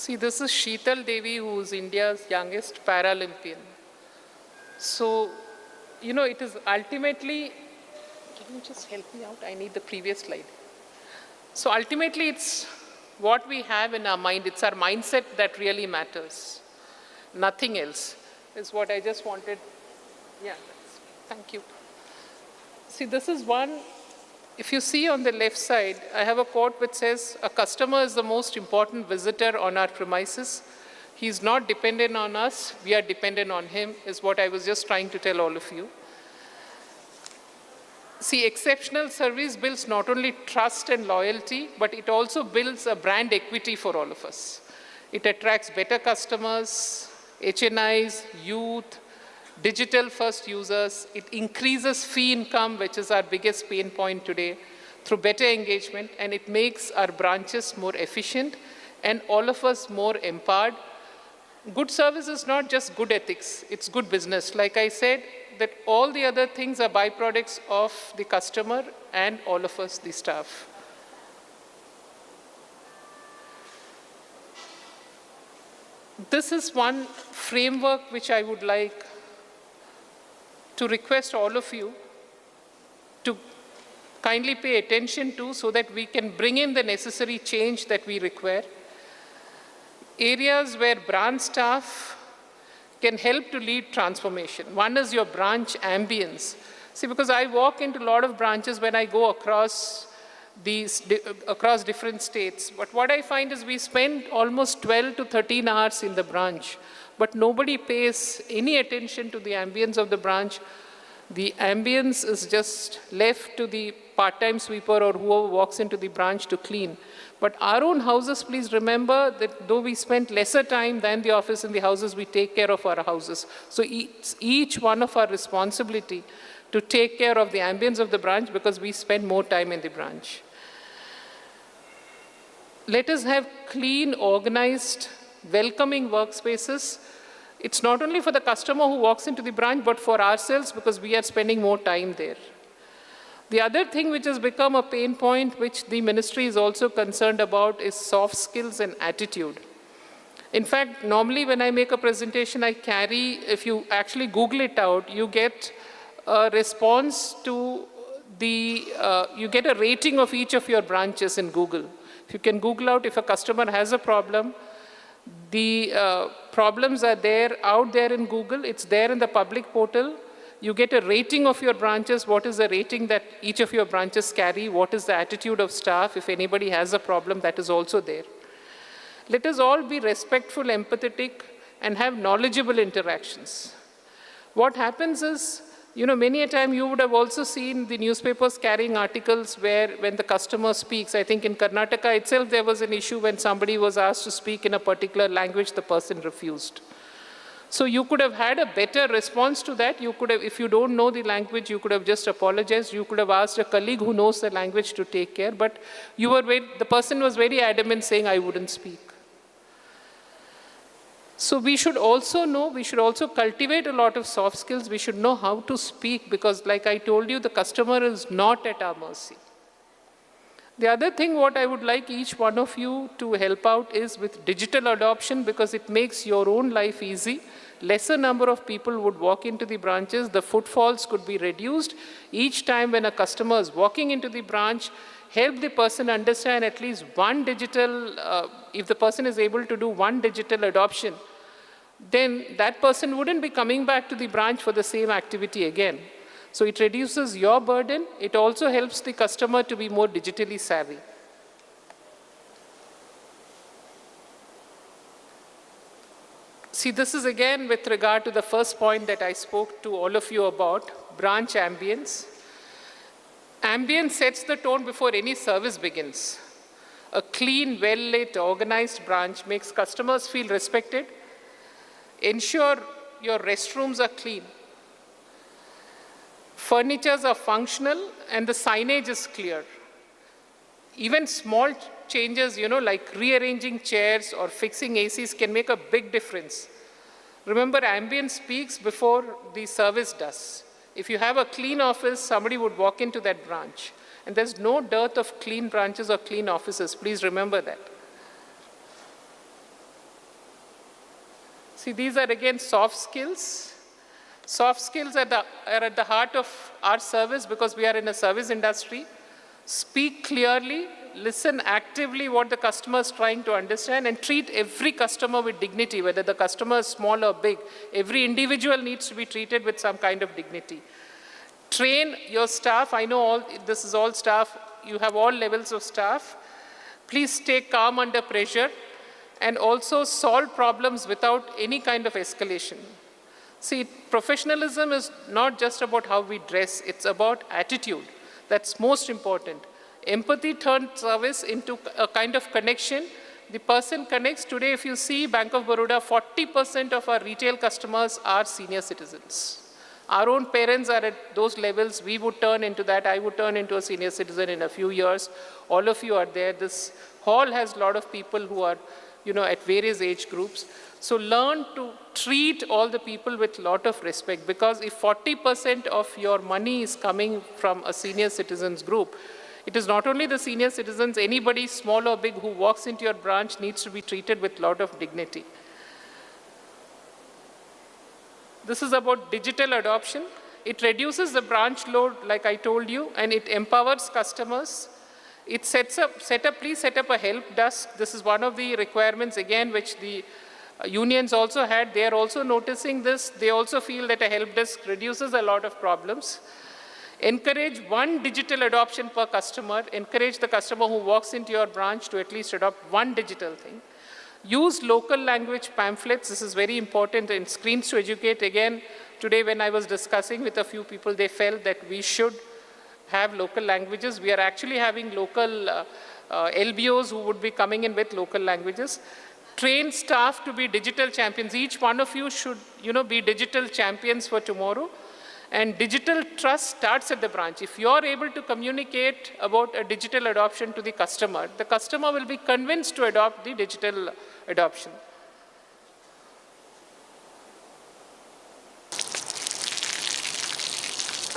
See, this is Sheetal Devi, who is India's youngest Paralympian. So, it is ultimately, can you just help me out? I need the previous slide. So ultimately, it's what we have in our mind. It's our mindset that really matters. Nothing else is what I just wanted. Yeah, thank you. See, this is one. If you see on the left side, I have a quote which says, "A customer is the most important visitor on our premises. He's not dependent on us, we are dependent on him," is what I was just trying to tell all of you. See, exceptional service builds not only trust and loyalty, but it also builds a brand equity for all of us. It attracts better customers, HNIs, youth, digital-first users. It increases fee income, which is our biggest pain point today, through better engagement, and it makes our branches more efficient and all of us more empowered. Good service is not just good ethics, it's good business. Like I said, that all the other things are byproducts of the customer and all of us, the staff. This is one framework which I would like to request all of you to kindly pay attention to so that we can bring in the necessary change that we require. Areas where branch staff can help to lead transformation. One is your branch ambience. See, because I walk into a lot of branches when I go across different states. But what I find is we spend almost 12 to 13 hours in the branch, but nobody pays any attention to the ambience of the branch. The ambience is just left to the part-time sweeper or whoever walks into the branch to clean. But our own houses, please remember that though we spend lesser time than the office in the houses, we take care of our houses. So each one of our responsibility to take care of the ambience of the branch because we spend more time in the branch. Let us have clean, organized, welcoming workspaces. It's not only for the customer who walks into the branch, but for ourselves because we are spending more time there. The other thing which has become a pain point, which the ministry is also concerned about, is soft skills and attitude. In fact, normally when I make a presentation, I carry, if you actually Google it out, you get a response to you get a rating of each of your branches in Google. If you can Google out if a customer has a problem, the problems are there out there in Google. It's there in the public portal. You get a rating of your branches. What is the rating that each of your branches carry? What is the attitude of staff? If anybody has a problem, that is also there. Let us all be respectful, empathetic, and have knowledgeable interactions. What happens is, many a time you would have also seen the newspapers carrying articles where when the customer speaks, I think in Karnataka itself there was an issue when somebody was asked to speak in a particular language, the person refused. So you could have had a better response to that. You could have, if you don't know the language, you could have just apologized. You could have asked a colleague who knows the language to take care, but the person was very adamant saying, I wouldn't speak. So we should also cultivate a lot of soft skills. We should know how to speak because like I told you, the customer is not at our mercy. The other thing what I would like each one of you to help out is with digital adoption because it makes your own life easy. Lesser number of people would walk into the branches. The footfalls could be reduced. Each time when a customer is walking into the branch, help the person understand at least one digital, if the person is able to do one digital adoption, then that person wouldn't be coming back to the branch for the same activity again. So it reduces your burden. It also helps the customer to be more digitally savvy. See, this is again with regard to the first point that I spoke to all of you about, branch ambience. Ambience sets the tone before any service begins. A clean, well-lit, organized branch makes customers feel respected. Ensure your restrooms are clean. Furnitures are functional and the signage is clear. Even small changes, like rearranging chairs or fixing ACs can make a big difference. Remember, ambience speaks before the service does. If you have a clean office, somebody would walk into that branch. And there's no dearth of clean branches or clean offices. Please remember that. See, these are again soft skills. Soft skills are at the heart of our service because we are in a service industry. Speak clearly, listen actively what the customer is trying to understand, and treat every customer with dignity, whether the customer is small or big. Every individual needs to be treated with some kind of dignity. Train your staff. I know this is all staff. You have all levels of staff. Please stay calm under pressure and also solve problems without any kind of escalation. See, professionalism is not just about how we dress, it's about attitude. That's most important. Empathy turns service into a kind of connection. The person connects. Today, if you see Bank of Baroda, 40% of our retail customers are senior citizens. Our own parents are at those levels. We would turn into that. I would turn into a senior citizen in a few years. All of you are there. This hall has a lot of people who are, at various age groups. So learn to treat all the people with a lot of respect, because if 40% of your money is coming from a senior citizens group, it is not only the senior citizens, anybody small or big who walks into your branch needs to be treated with a lot of dignity. This is about digital adoption. It reduces the branch load, like I told you, and it empowers customers. It please set up a help desk. This is one of the requirements, again, which the unions also had. They are also noticing this. They also feel that a help desk reduces a lot of problems. Encourage one digital adoption per customer. Encourage the customer who walks into your branch to at least adopt one digital thing. Use local language pamphlets. This is very important. In Screens to Educate, again, today when I was discussing with a few people, they felt that we should have local languages. We are actually having local LBOs who would be coming in with local languages. Train staff to be digital champions. Each one of you should, be digital champions for tomorrow. And digital trust starts at the branch. If you're able to communicate about a digital adoption to the customer will be convinced to adopt the digital adoption.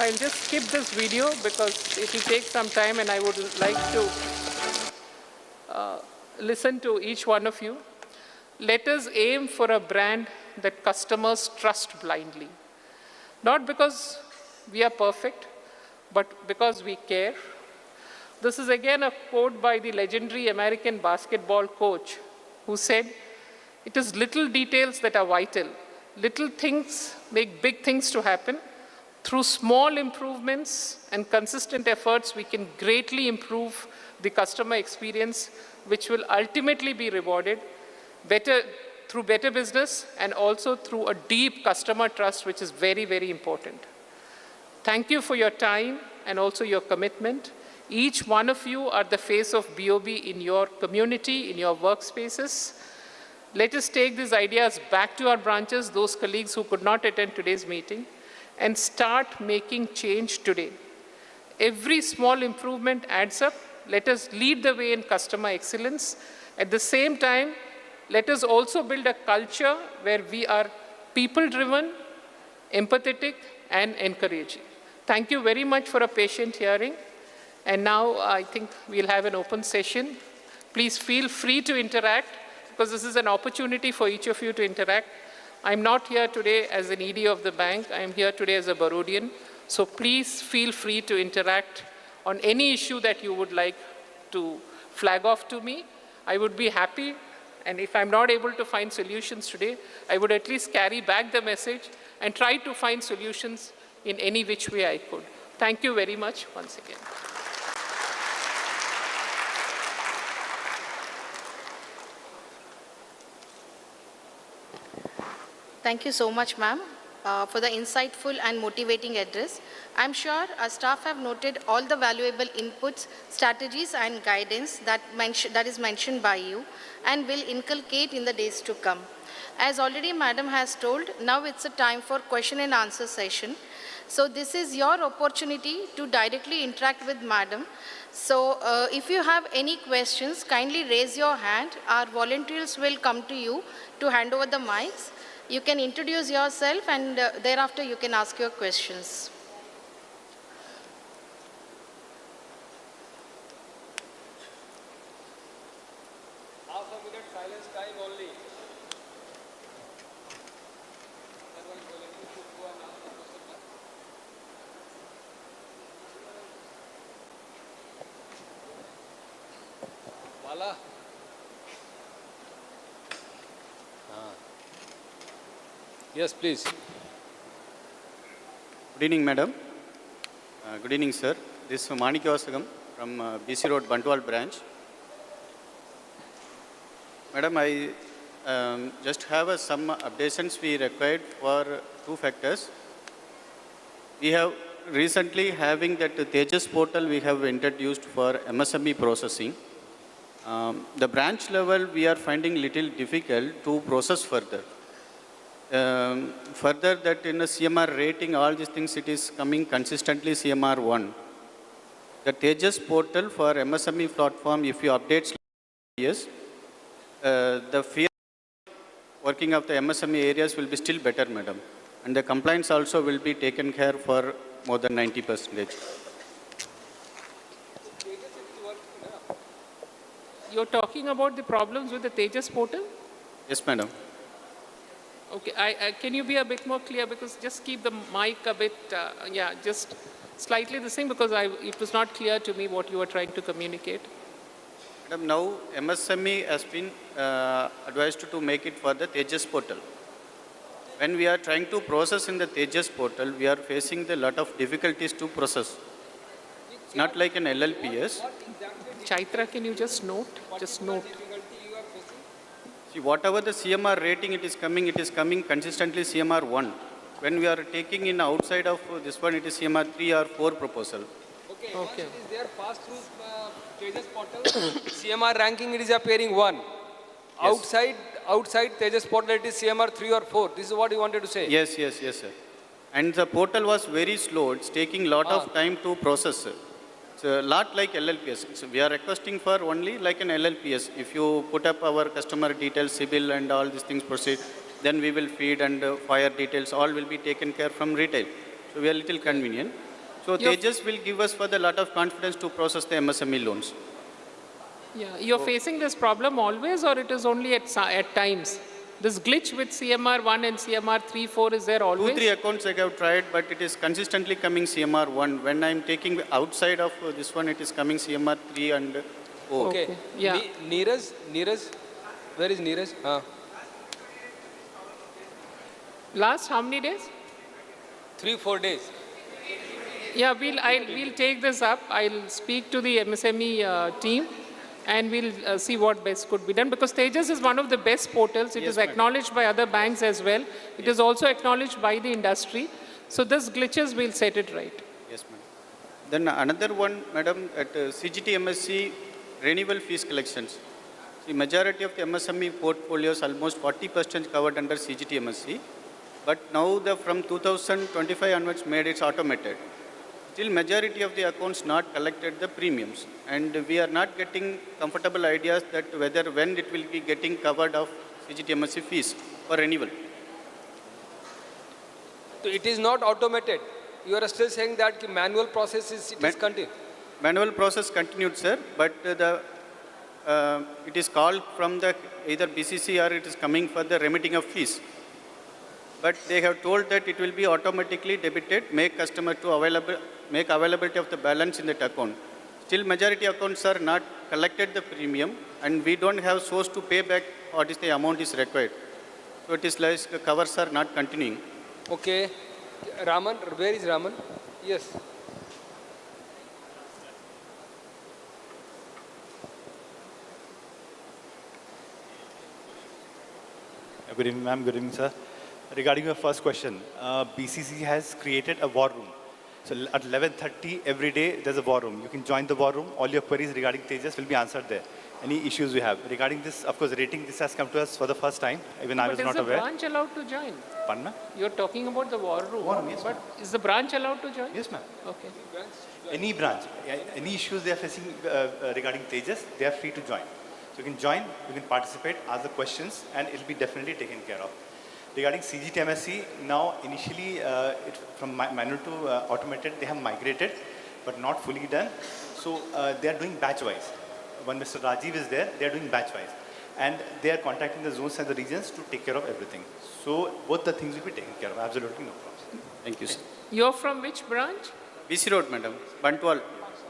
I'll just skip this video because it will take some time and I would like to listen to each one of you. Let us aim for a brand that customers trust blindly. Not because we are perfect, but because we care. This is again a quote by the legendary American basketball coach who said, "It is little details that are vital. Little things make big things to happen. Through small improvements and consistent efforts, we can greatly improve the customer experience, which will ultimately be rewarded through better business and also through a deep customer trust, which is very, very important." Thank you for your time and also your commitment. Each one of you are the face of BOB in your community, in your workspaces. Let us take these ideas back to our branches, those colleagues who could not attend today's meeting, and start making change today. Every small improvement adds up. Let us lead the way in customer excellence. At the same time, let us also build a culture where we are people-driven, empathetic, and encouraging. Thank you very much for a patient hearing. And now I think we'll have an open session. Please feel free to interact, because this is an opportunity for each of you to interact. I'm not here today as an ED of the bank. I'm here today as a Barodian. So please feel free to interact on any issue that you would like to flag off to me. I would be happy. And if I'm not able to find solutions today, I would at least carry back the message and try to find solutions in any which way I could. Thank you very much once again. Thank you so much, ma'am, for the insightful and motivating address. I'm sure our staff have noted all the valuable inputs, strategies, and guidance that is mentioned by you and will inculcate in the days to come. As already madam has told, now it's a time for question and answer session. So this is your opportunity to directly interact with madam. So if you have any questions, kindly raise your hand. Our volunteers will come to you to hand over the mics. You can introduce yourself and thereafter you can ask your questions. Half a minute silence time only. Bala. Yes, please. Good evening, madam. Good evening, sir. This is Manikavasagam from BC Road, Bantwal branch. Madam, I just have some updations we required for two factors. We have recently having that Tejas portal we have introduced for MSME processing. The branch level we are finding little difficult to process further. Further that in the CMR rating, all these things, it is coming consistently CMR 1. The Tejas portal for MSME platform, if you update, yes, the fear working of the MSME areas will be still better, madam. And the compliance also will be taken care for more than 90%. You're talking about the problems with the Tejas portal? Yes, madam. Okay, can you be a bit more clear, because just keep the mic a bit, just slightly the same, because it was not clear to me what you were trying to communicate. Madam, now MSME has been advised to make it for the Tejas portal. When we are trying to process in the Tejas portal, we are facing a lot of difficulties to process. It's not like an LLPS. Chaitra, can you just note? Just note. See, whatever the CMR rating it is coming consistently CMR 1. When we are taking in outside of this one, it is CMR 3 or 4 proposal. Okay. Is there pass through Tejas portal? CMR ranking it is appearing 1. Yes. Outside Tejas portal it is CMR 3 or 4. This is what you wanted to say? Yes, sir. And the portal was very slow. It's taking lot of time to process. It's a lot like LLPS. So we are requesting for only like an LLPS. If you put up our customer details, CIBIL and all these things proceed, then we will feed and fire details, all will be taken care from retail. So we are little convenient. So Tejas will give us for the lot of confidence to process the MSME loans. Yeah, you're facing this problem always, or it is only at times? This glitch with CMR 1 and CMR 3, 4 is there always? 2-3 accounts I have tried, but it is consistently coming CMR 1. When I am taking outside of this one, it is coming CMR 3 and 4. Okay. Yeah. Neeraj, where is Neeraj? Last how many days? 3-4 days. Yeah, we'll take this up. I'll speak to the MSME team, and we'll see what best could be done, because Tejas is one of the best portals. It is acknowledged by other banks as well. It is also acknowledged by the industry. So this glitches, we'll set it right. Yes, madam. Then another one, madam, at CGT MSC renewal fees collections. The majority of the MSME portfolios, almost 40% covered under CGT MSC. But now from 2025 onwards made it's automated. Still majority of the accounts not collected the premiums, and we are not getting comfortable ideas that when it will be getting covered of CGTMSC fees for renewal. So it is not automated. You are still saying that the manual process is continued. Manual process continued, sir, but it is called from the either BCC or it is coming for the remitting of fees. But they have told that it will be automatically debited, make availability of the balance in that account. Still majority accounts are not collected the premium, and we don't have source to pay back what is the amount is required. So it is like covers are not continuing. Okay. Raman, where is Raman? Yes. Good evening, ma'am. Good evening, sir. Regarding your first question, BCC has created a war room. So at 11:30 every day, there's a war room. You can join the war room. All your queries regarding Tejas will be answered there. Any issues you have. Regarding this, of course, rating, this has come to us for the first time. Even I was not aware. Is the branch allowed to join? Pardon, ma'am? You're talking about the war room. Yes, but is the branch allowed to join? Yes, ma'am. Okay. Any branch, any issues they are facing regarding Tejas, they are free to join. So you can join, you can participate, ask the questions, and it will be definitely taken care of. Regarding CGTMSC, now initially from manual to automated, they have migrated, but not fully done. So they are doing batch-wise. When Mr. Rajiv is there, they are doing batch-wise. And they are contacting the zones and the regions to take care of everything. So both the things will be taken care of, absolutely no problem. Thank you, sir. You're from which branch? BC Road, madam. Bantwal.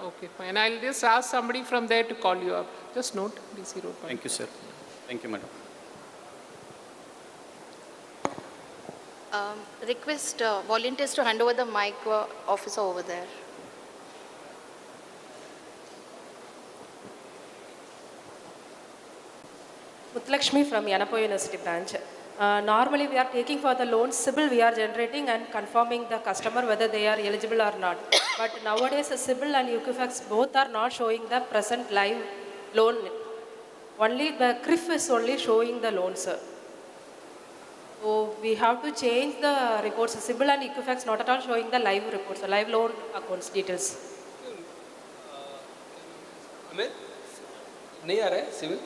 Okay, fine. I'll just ask somebody from there to call you up. Just note DC Road. Thank you, sir. Thank you, madam. Request volunteers to hand over the mic officer over there. Muthulakshmi from Yanapur University branch. Normally we are taking for the loan, CIBIL we are generating and confirming the customer whether they are eligible or not. But nowadays CIBIL and Equifax both are not showing the present live loan. Only the CRIF is only showing the loan, sir. So we have to change the reports. CIBIL and Equifax not at all showing the live reports, the live loan accounts details. Amit, नहीं आ रहा है civil?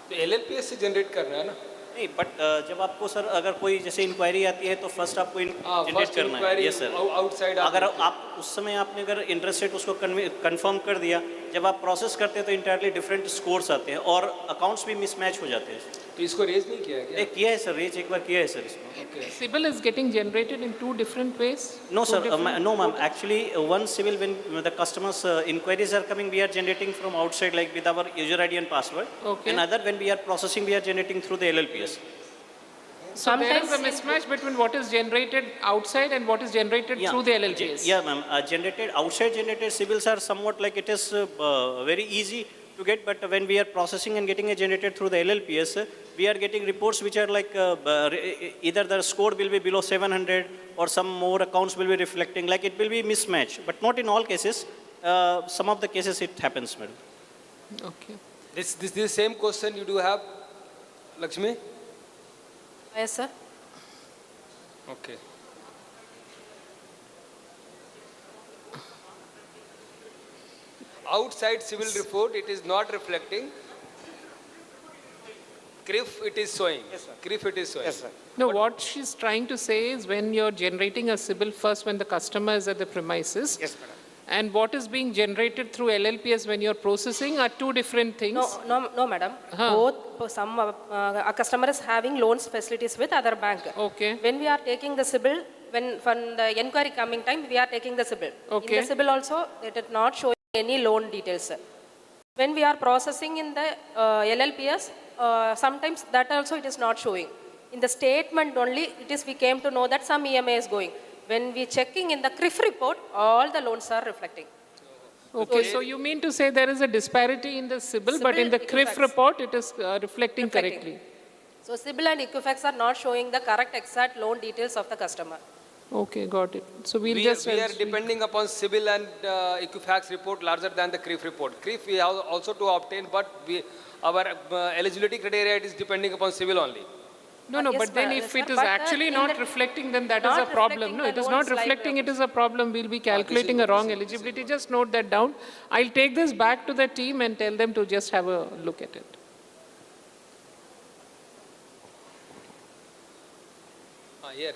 तो LLPS से generate करना है ना? नहीं, but जब आपको सर अगर कोई जैसे इंक्वायरी आती है तो फर्स्ट आपको जनरेट करना है। यस सर, आउटसाइड अगर आप उस समय आपने अगर इंटरेस्ट रेट उसको कंफर्म कर दिया, जब आप प्रोसेस करते हैं तो इंटायरली डिफरेंट स्कोर्स आते हैं और अकाउंट्स भी मिसमैच हो जाते हैं। तो इसको रेज नहीं किया है क्या? किया है सर, रेज एक बार किया है सर इसको। CIBIL is getting generated in two different ways? No sir, no ma'am, actually one CIBIL when the customers inquiries are coming, we are generating from outside like with our user ID and password. Okay. And other when we are processing, we are generating through the LLPS. So there is a mismatch between what is generated outside and what is generated through the LLPS? Yeah ma'am, outside generated CIBILs are somewhat like it is very easy to get, but when we are processing and getting it generated through the LLPS, we are getting reports which are like either the score will be below 700 or some more accounts will be reflecting, like it will be mismatched, but not in all cases. Some of the cases it happens, madam. Okay. This same question you do have, Lakshmi? Yes, sir. Okay. Outside civil report, it is not reflecting. CRIF, it is showing. Yes, sir. CRIF, it is showing. Yes, sir. No, what she's trying to say is when you're generating a CIBIL first when the customer is at the premises. Yes, madam. And what is being generated through LLPS when you're processing are two different things. No, madam. Both, some a customer is having loans facilities with other bank. Okay. When we are taking the CIBIL, when from the inquiry coming time, we are taking the CIBIL. Okay. In the CIBIL also, it is not showing any loan details. When we are processing in the LLPS, sometimes that also it is not showing. In the statement only, it is we came to know that some EMA is going. When we checking in the CRIF report, all the loans are reflecting. Okay, so you mean to say there is a disparity in the CIBIL, but in the CRIF report it is reflecting correctly. So CIBIL and Equifax are not showing the correct exact loan details of the customer. Okay, got it. So We are depending upon CIBIL and Equifax report larger than the CRIF report. CRIF we have also to obtain, but our eligibility criteria it is depending upon CIBIL only. No, but then if it is actually not reflecting, then that is a problem. No, it is not reflecting, it is a problem. We'll be calculating a wrong eligibility. Just note that down. I'll take this back to the team and tell them to just have a look at it. Here.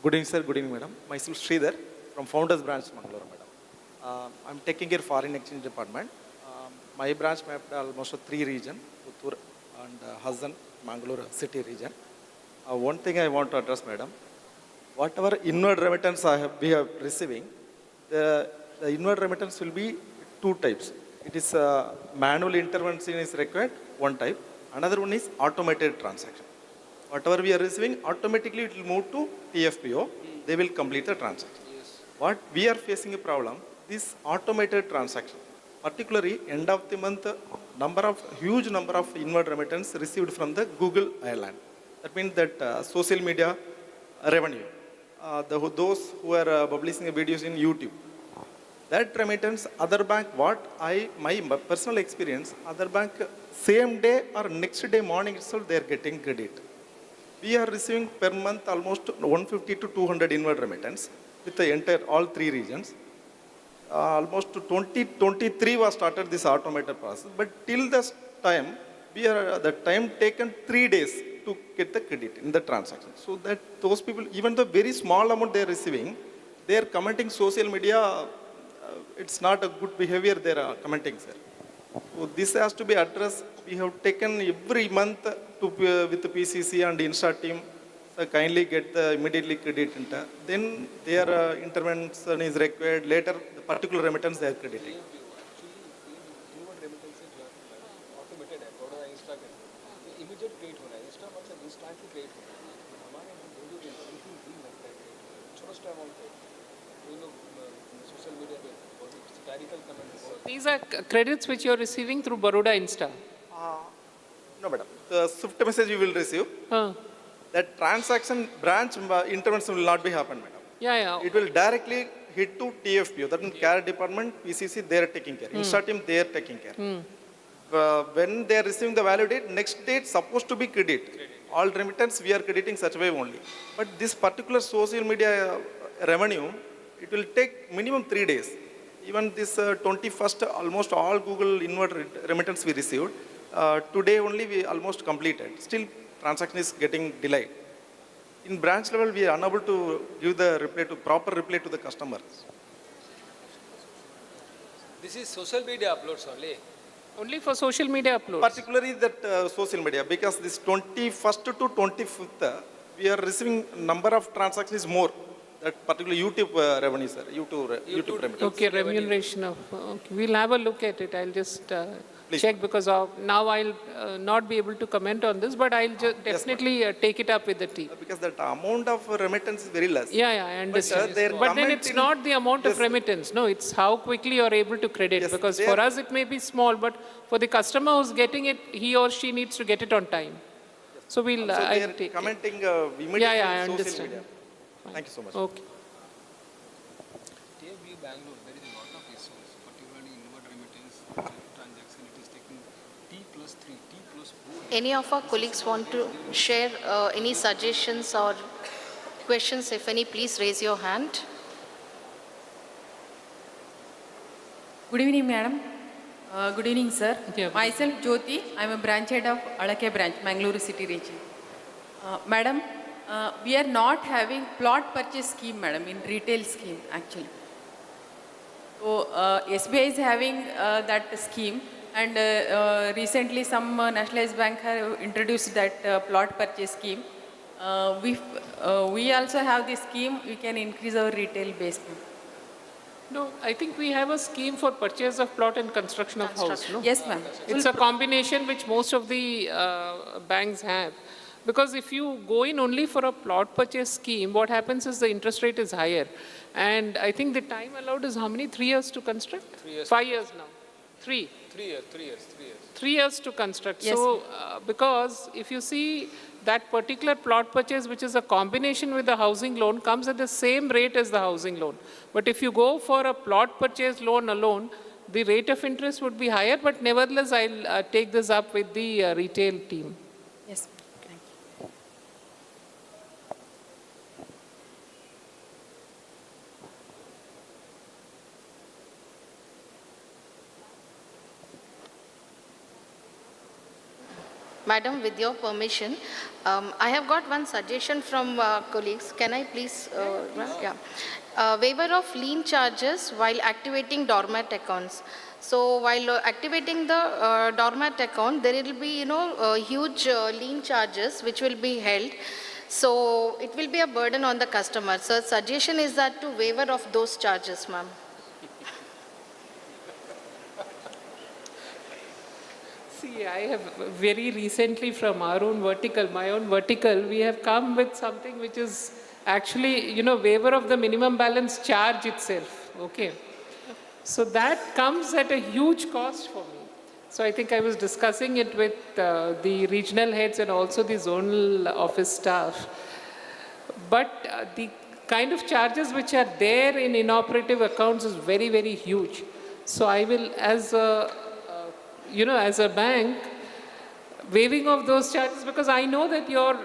Good evening, sir. Good evening, madam. Myself Sridhar from Founders Branch, Mangaluru, madam. I'm taking care foreign exchange department. My branch mapped almost 3 regions, Puttur and Hassan, Mangaluru city region. One thing I want to address, madam, whatever inward remittance we are receiving, the inward remittance will be 2 types. It is manual intervention is required, one type. Another one is automated transaction. Whatever we are receiving, automatically it will move to TFPO. They will complete the transaction. Yes. What we are facing a problem, this automated transaction. Particularly, end of the month, huge number of inward remittance received from the Google Ireland. That means that social media revenue, those who are publishing videos in YouTube. That remittance, other bank, my personal experience, other bank, same day or next day morning itself, they are getting credit. We are receiving per month almost 150 to 200 inward remittance with the all 3 regions. Almost 2023 was started this automated process, but till this time, the time taken 3 days to get the credit in the transaction. So that those people, even the very small amount they are receiving, they are commenting social media it's not a good behavior they are commenting, sir. So this has to be addressed. We have taken every month to, with the PCC and Insta team, so kindly get the immediately credit into. Then their intervention is required. Later, the particular remittance they are crediting. Immediate create होना है Insta मतलब instantly create होना है हमारे यहाँ लोगों के something भी लगता है छोटा सा अमाउंट है कोई लोग सोशल मीडिया पे साइटिकल comments. These are credits which you are receiving through Baroda Insta. No, madam. The Swift message you will receive. That transaction branch intervention will not be happen, madam. Yeah. It will directly hit to TFPO, that means care department, PCC, they are taking care. Insta team, they are taking care. When they are receiving the value date, next date supposed to be credit. All remittance we are crediting such way only. But this particular social media revenue, it will take minimum 3 days. Even this 21st, almost all Google inward remittance we received. Today only we almost completed. Still transaction is getting delayed. In branch level, we are unable to give the proper reply to the customers. This is social media uploads only. Only for social media uploads. Particularly that social media, because this 21st to 25th, we are receiving number of transactions more. That particular YouTube revenue, sir. YouTube remittance. Okay, remuneration of. Okay. We'll have a look at it. I'll just check because now I'll not be able to comment on this, but I'll definitely take it up with the team. Because that amount of remittance is very less. Yeah, I understand. But then it's not the amount of remittance. No, it's how quickly you're able to credit. Because for us it may be small, but for the customer who's getting it, he or she needs to get it on time. So we'll. So they are commenting immediately. Yeah, I social understand. media. Thank you so much. Okay. TFB Bangalore, there is a lot of issues, particularly inward remittance transaction. It is taking T+3, T+4. Any of our colleagues want to share any suggestions or questions? If any, please raise your hand. Good evening, madam. Good evening, sir. Yeah. Myself, Jyoti. I am a branch head of Alake branch, Mangaluru city region. Madam, we are not having plot purchase scheme, madam, in retail scheme, actually. So, SBI is having that scheme, and recently some nationalized bank have introduced that plot purchase scheme. We also have this scheme, we can increase our retail base. No, I think we have a scheme for purchase of plot and construction of house. No? Yes, ma'am. It's a combination which most of the banks have. Because if you go in only for a plot purchase scheme, what happens is the interest rate is higher. And I think the time allowed is how many? 3 years to construct? 3 years. 5 years now. 3 years. 3 years to construct. Yes, so, because if you see that particular plot purchase, which is a combination with the housing loan, comes at the same rate as the housing loan. But if you go for a plot purchase loan alone, the rate of interest would be higher. But nevertheless, I'll take this up with the retail team. Yes. Madam, with your permission, I have got one suggestion from colleagues. Can I please? Waiver of lien charges while activating dormant accounts. So while activating the dormant account, there will be, huge lien charges which will be held. So it will be a burden on the customer. So suggestion is that to waiver of those charges, ma'am. See, I have very recently from my own vertical, we have come with something which is actually, waiver of the minimum balance charge itself. Okay. So that comes at a huge cost for me. So I think I was discussing it with the regional heads and also the zonal office staff. But the kind of charges which are there in inoperative accounts is very, very huge. So I will, as a bank, waiving of those charges, because I know that your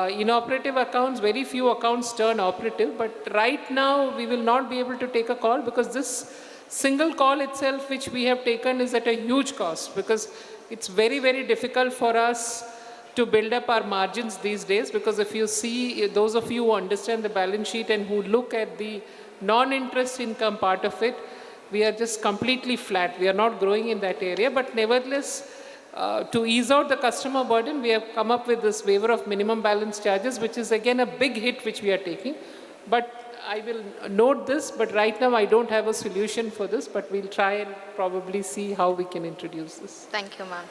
inoperative accounts, very few accounts turn operative, but right now we will not be able to take a call because this single call itself which we have taken is at a huge cost, because it's very, very difficult for us to build up our margins these days, because if you see, those of you who understand the balance sheet and who look at the non-interest income part of it, we are just completely flat. We are not growing in that area, but nevertheless, to ease out the customer burden, we have come up with this waiver of minimum balance charges, which is again a big hit which we are taking. But I will note this, but right now I don't have a solution for this, but we'll try and probably see how we can introduce this. Thank you, ma'am.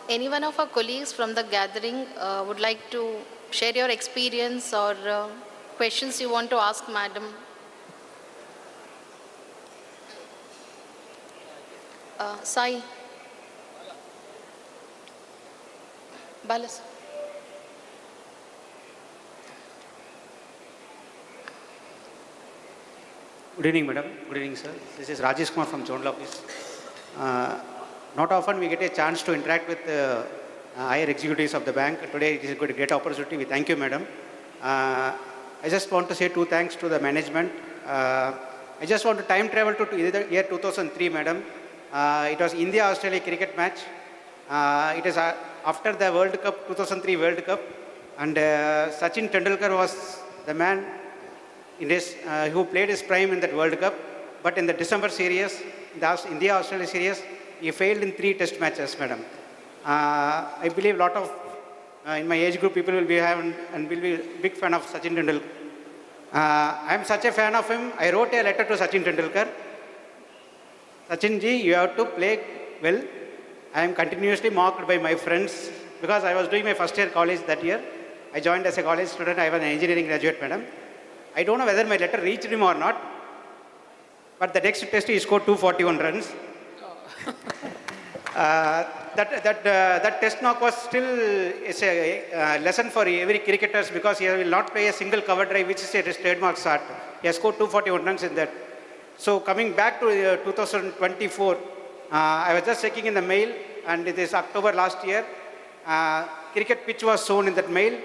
Any one of our colleagues from the gathering would like to share your experience or questions you want to ask, madam? Sai. Balas. Good evening, madam. Good evening, sir. This is Rajesh Kumar from TOWNHALL office. Not often we get a chance to interact with higher executives of the bank. Today it is a great opportunity. We thank you, madam. I just want to say two thanks to the management. I just want to time travel to the year 2003, madam. It was India-Australia cricket match. It is after the World Cup, 2003 World Cup. And Sachin Tendulkar was the man who played his prime in that World Cup. But in the December series, the India-Australia series, he failed in 3 test matches, madam. I believe a lot of, in my age group, people will be having and will be a big fan of Sachin Tendulkar. I am such a fan of him. I wrote a letter to Sachin Tendulkar. Sachin ji, you have to play well. I am continuously mocked by my friends because I was doing my first year college that year. I joined as a college student. I was an engineering graduate, madam. I don't know whether my letter reached him or not, but the next test he scored 241 runs. That test knock was still a lesson for every cricketers because he will not play a single cover drive, which is a trademark start. He has scored 241 runs in that. So coming back to 2024, I was just checking in the mail, and it is October last year. Cricket pitch was shown in that mail.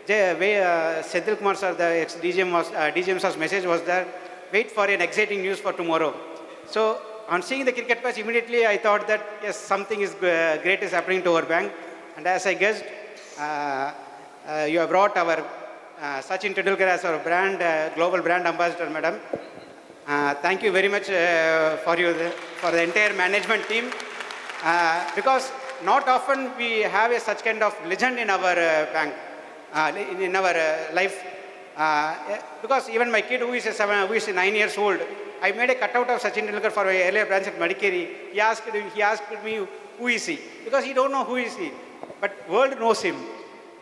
Senthil Kumar sir, the ex-DGM sir's message was there, wait for an exciting news for tomorrow. So on seeing the cricket match, immediately I thought that yes, something is great is happening to our bank. And as I guessed, you have brought our Sachin Tendulkar as our brand, global brand ambassador, madam. Thank you very much for the entire management team. Because not often we have such kind of legend in our bank, in our life. Because even my kid who is 9 years old, I made a cutout of Sachin Tendulkar for my earlier branch at Madikeri. He asked me, who is he? Because he don't know who is he. But world knows him.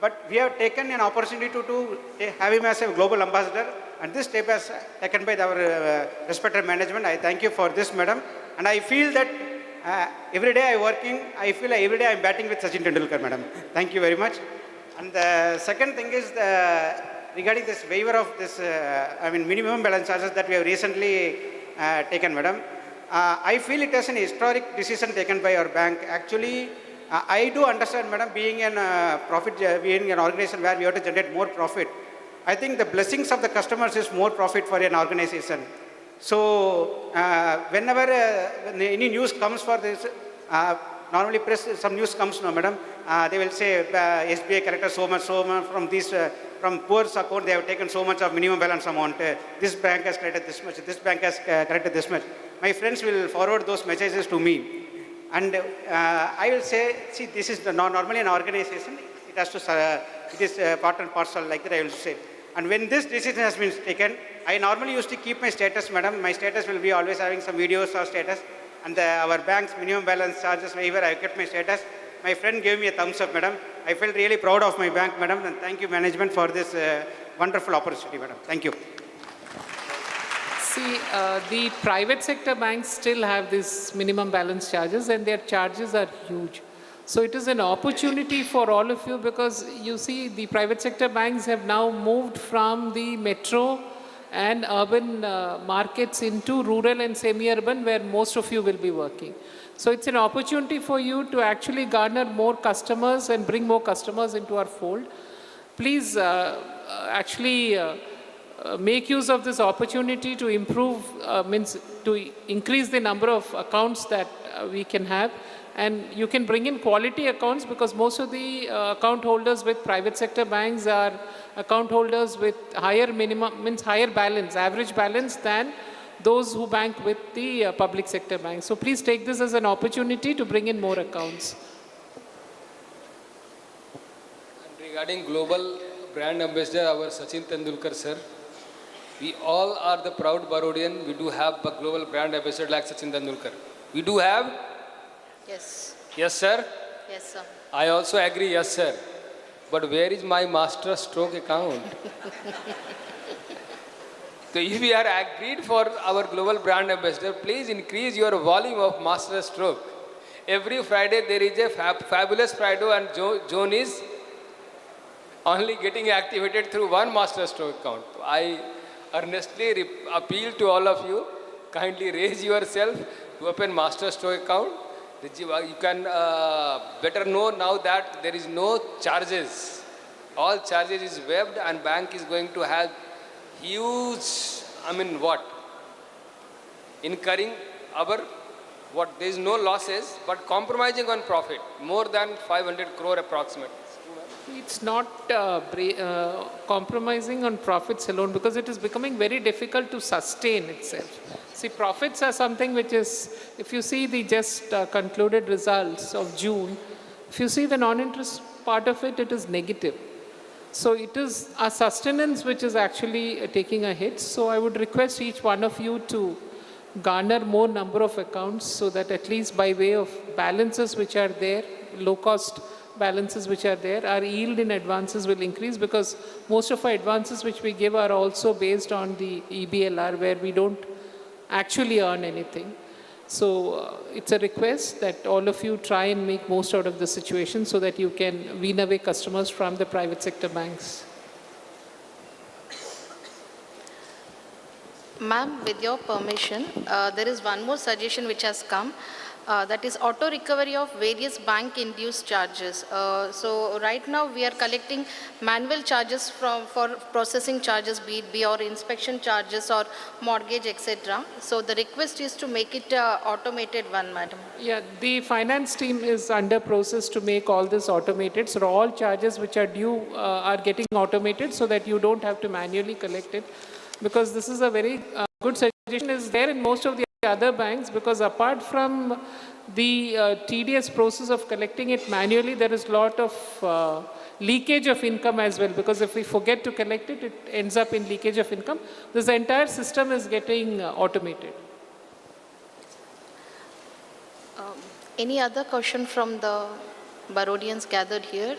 But we have taken an opportunity to have him as a global ambassador. And this step is taken by our respected management. I thank you for this, madam. And I feel that every day I'm working, I feel like every day I'm batting with Sachin Tendulkar, madam. Thank you very much. And the second thing is regarding this waiver of this, minimum balance charges that we have recently taken, madam. I feel it as an historic decision taken by our bank. Actually, I do understand, madam, being an organization where we have to generate more profit. I think the blessings of the customers is more profit for an organization. So, whenever any news comes for this, normally press, some news comes, no, madam, they will say SBI collected so much from this, from poor's account, they have taken so much of minimum balance amount. This bank has collected this much, this bank has collected this much. My friends will forward those messages to me. And I will say, see, this is normally an organization. It has to, it is part and parcel, like that I will say. And when this decision has been taken, I normally used to keep my status, madam. My status will be always having some videos or status. And our bank's minimum balance charges waiver, I kept my status. My friend gave me a thumbs up, madam. I felt really proud of my bank, madam. And thank you, management, for this wonderful opportunity, madam. Thank you. See, the private sector banks still have these minimum balance charges, and their charges are huge. So it is an opportunity for all of you, because you see the private sector banks have now moved from the metro and urban markets into rural and semi-urban, where most of you will be working. So it's an opportunity for you to actually garner more customers and bring more customers into our fold. Please actually make use of this opportunity to improve, to increase the number of accounts that we can have. And you can bring in quality accounts, because most of the account holders with private sector banks are account holders with higher minimum, higher balance, average balance than those who bank with the public sector banks. So please take this as an opportunity to bring in more accounts. And regarding global brand ambassador, our Sachin Tendulkar sir, we all are the proud Barodian. We do have a global brand ambassador like Sachin Tendulkar. We do have? Yes. Yes, sir? Yes, sir. I also agree, yes, sir. But where is my master stroke account? So if we are agreed for our global brand ambassador, please increase your volume of master stroke. Every Friday there is a fabulous Friday and Joan is only getting activated through one master stroke account. I earnestly appeal to all of you, kindly raise yourself to open master stroke account. You can better know now that there is no charges. All charges is waived and bank is going to have huge, incurring there is no losses, but compromising on profit, more than 500 crore approximately. It's not compromising on profits alone, because it is becoming very difficult to sustain itself. See, profits are something which is, if you see the just concluded results of June, if you see the non-interest part of it, it is negative. So it is a sustenance which is actually taking a hit. So I would request each one of you to garner more number of accounts so that at least by way of balances which are there, low-cost balances which are there, our yield in advances will increase, because most of our advances which we give are also based on the EBLR, where we don't actually earn anything. So it's a request that all of you try and make most out of the situation so that you can wean away customers from the private sector banks. Ma'am, with your permission, there is one more suggestion which has come. That is auto recovery of various bank induced charges. So right now we are collecting manual charges for processing charges, be it or inspection charges or mortgage, etc. So the request is to make it automated one, madam. Yeah, the finance team is under process to make all this automated. So all charges which are due are getting automated so that you don't have to manually collect it. Because this is a very good suggestion is there in most of the other banks, because apart from the tedious process of collecting it manually, there is a lot of leakage of income as well, because if we forget to collect it, it ends up in leakage of income. This entire system is getting automated. Any other question from the Barodians gathered here?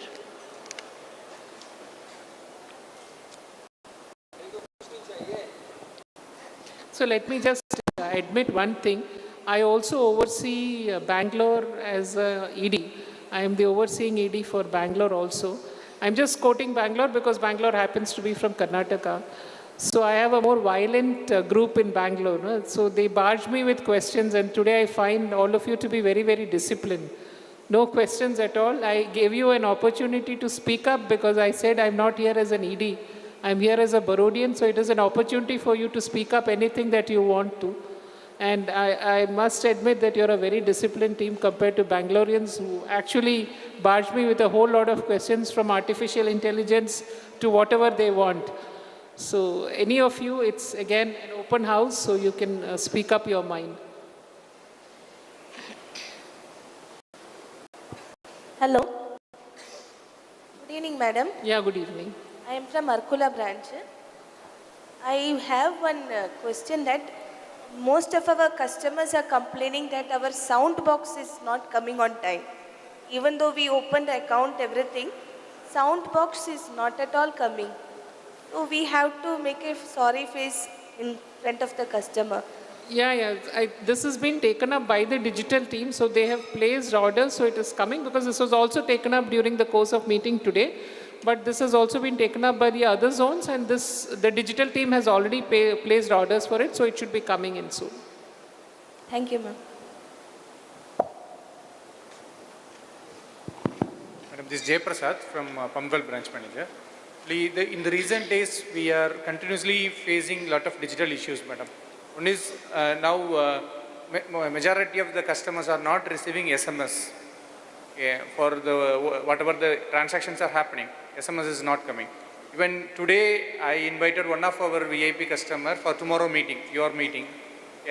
So let me just admit one thing. I also oversee Bangalore as a ED. I am the overseeing ED for Bangalore also. I'm just quoting Bangalore because Bangalore happens to be from Karnataka. So I have a more violent group in Bangalore. No? So they barge me with questions, and today I find all of you to be very, very disciplined. No questions at all. I gave you an opportunity to speak up because I said I'm not here as an ED. I'm here as a Barodian, so it is an opportunity for you to speak up anything that you want to. And I must admit that you're a very disciplined team compared to Bangaloreans who actually barge me with a whole lot of questions, from artificial intelligence to whatever they want. So any of you, it's again an open house, so you can speak up your mind. Hello. Good evening, madam. Yeah, good evening. I am from Arkula branch. I have one question that most of our customers are complaining that our sound box is not coming on time. Even though we opened the account, everything, sound box is not at all coming. So we have to make a sorry face in front of the customer. Yeah. This has been taken up by the digital team, so they have placed orders, so it is coming, because this was also taken up during the course of meeting today. But this has also been taken up by the other zones, and the digital team has already placed orders for it, so it should be coming in soon. Thank you, ma'am. Madam, this is Jay Prasad from Pamgal branch manager. In the recent days, we are continuously facing a lot of digital issues, madam. One is now majority of the customers are not receiving SMS. For whatever the transactions are happening, SMS is not coming. Even today, I invited one of our VIP customer for tomorrow meeting, your meeting.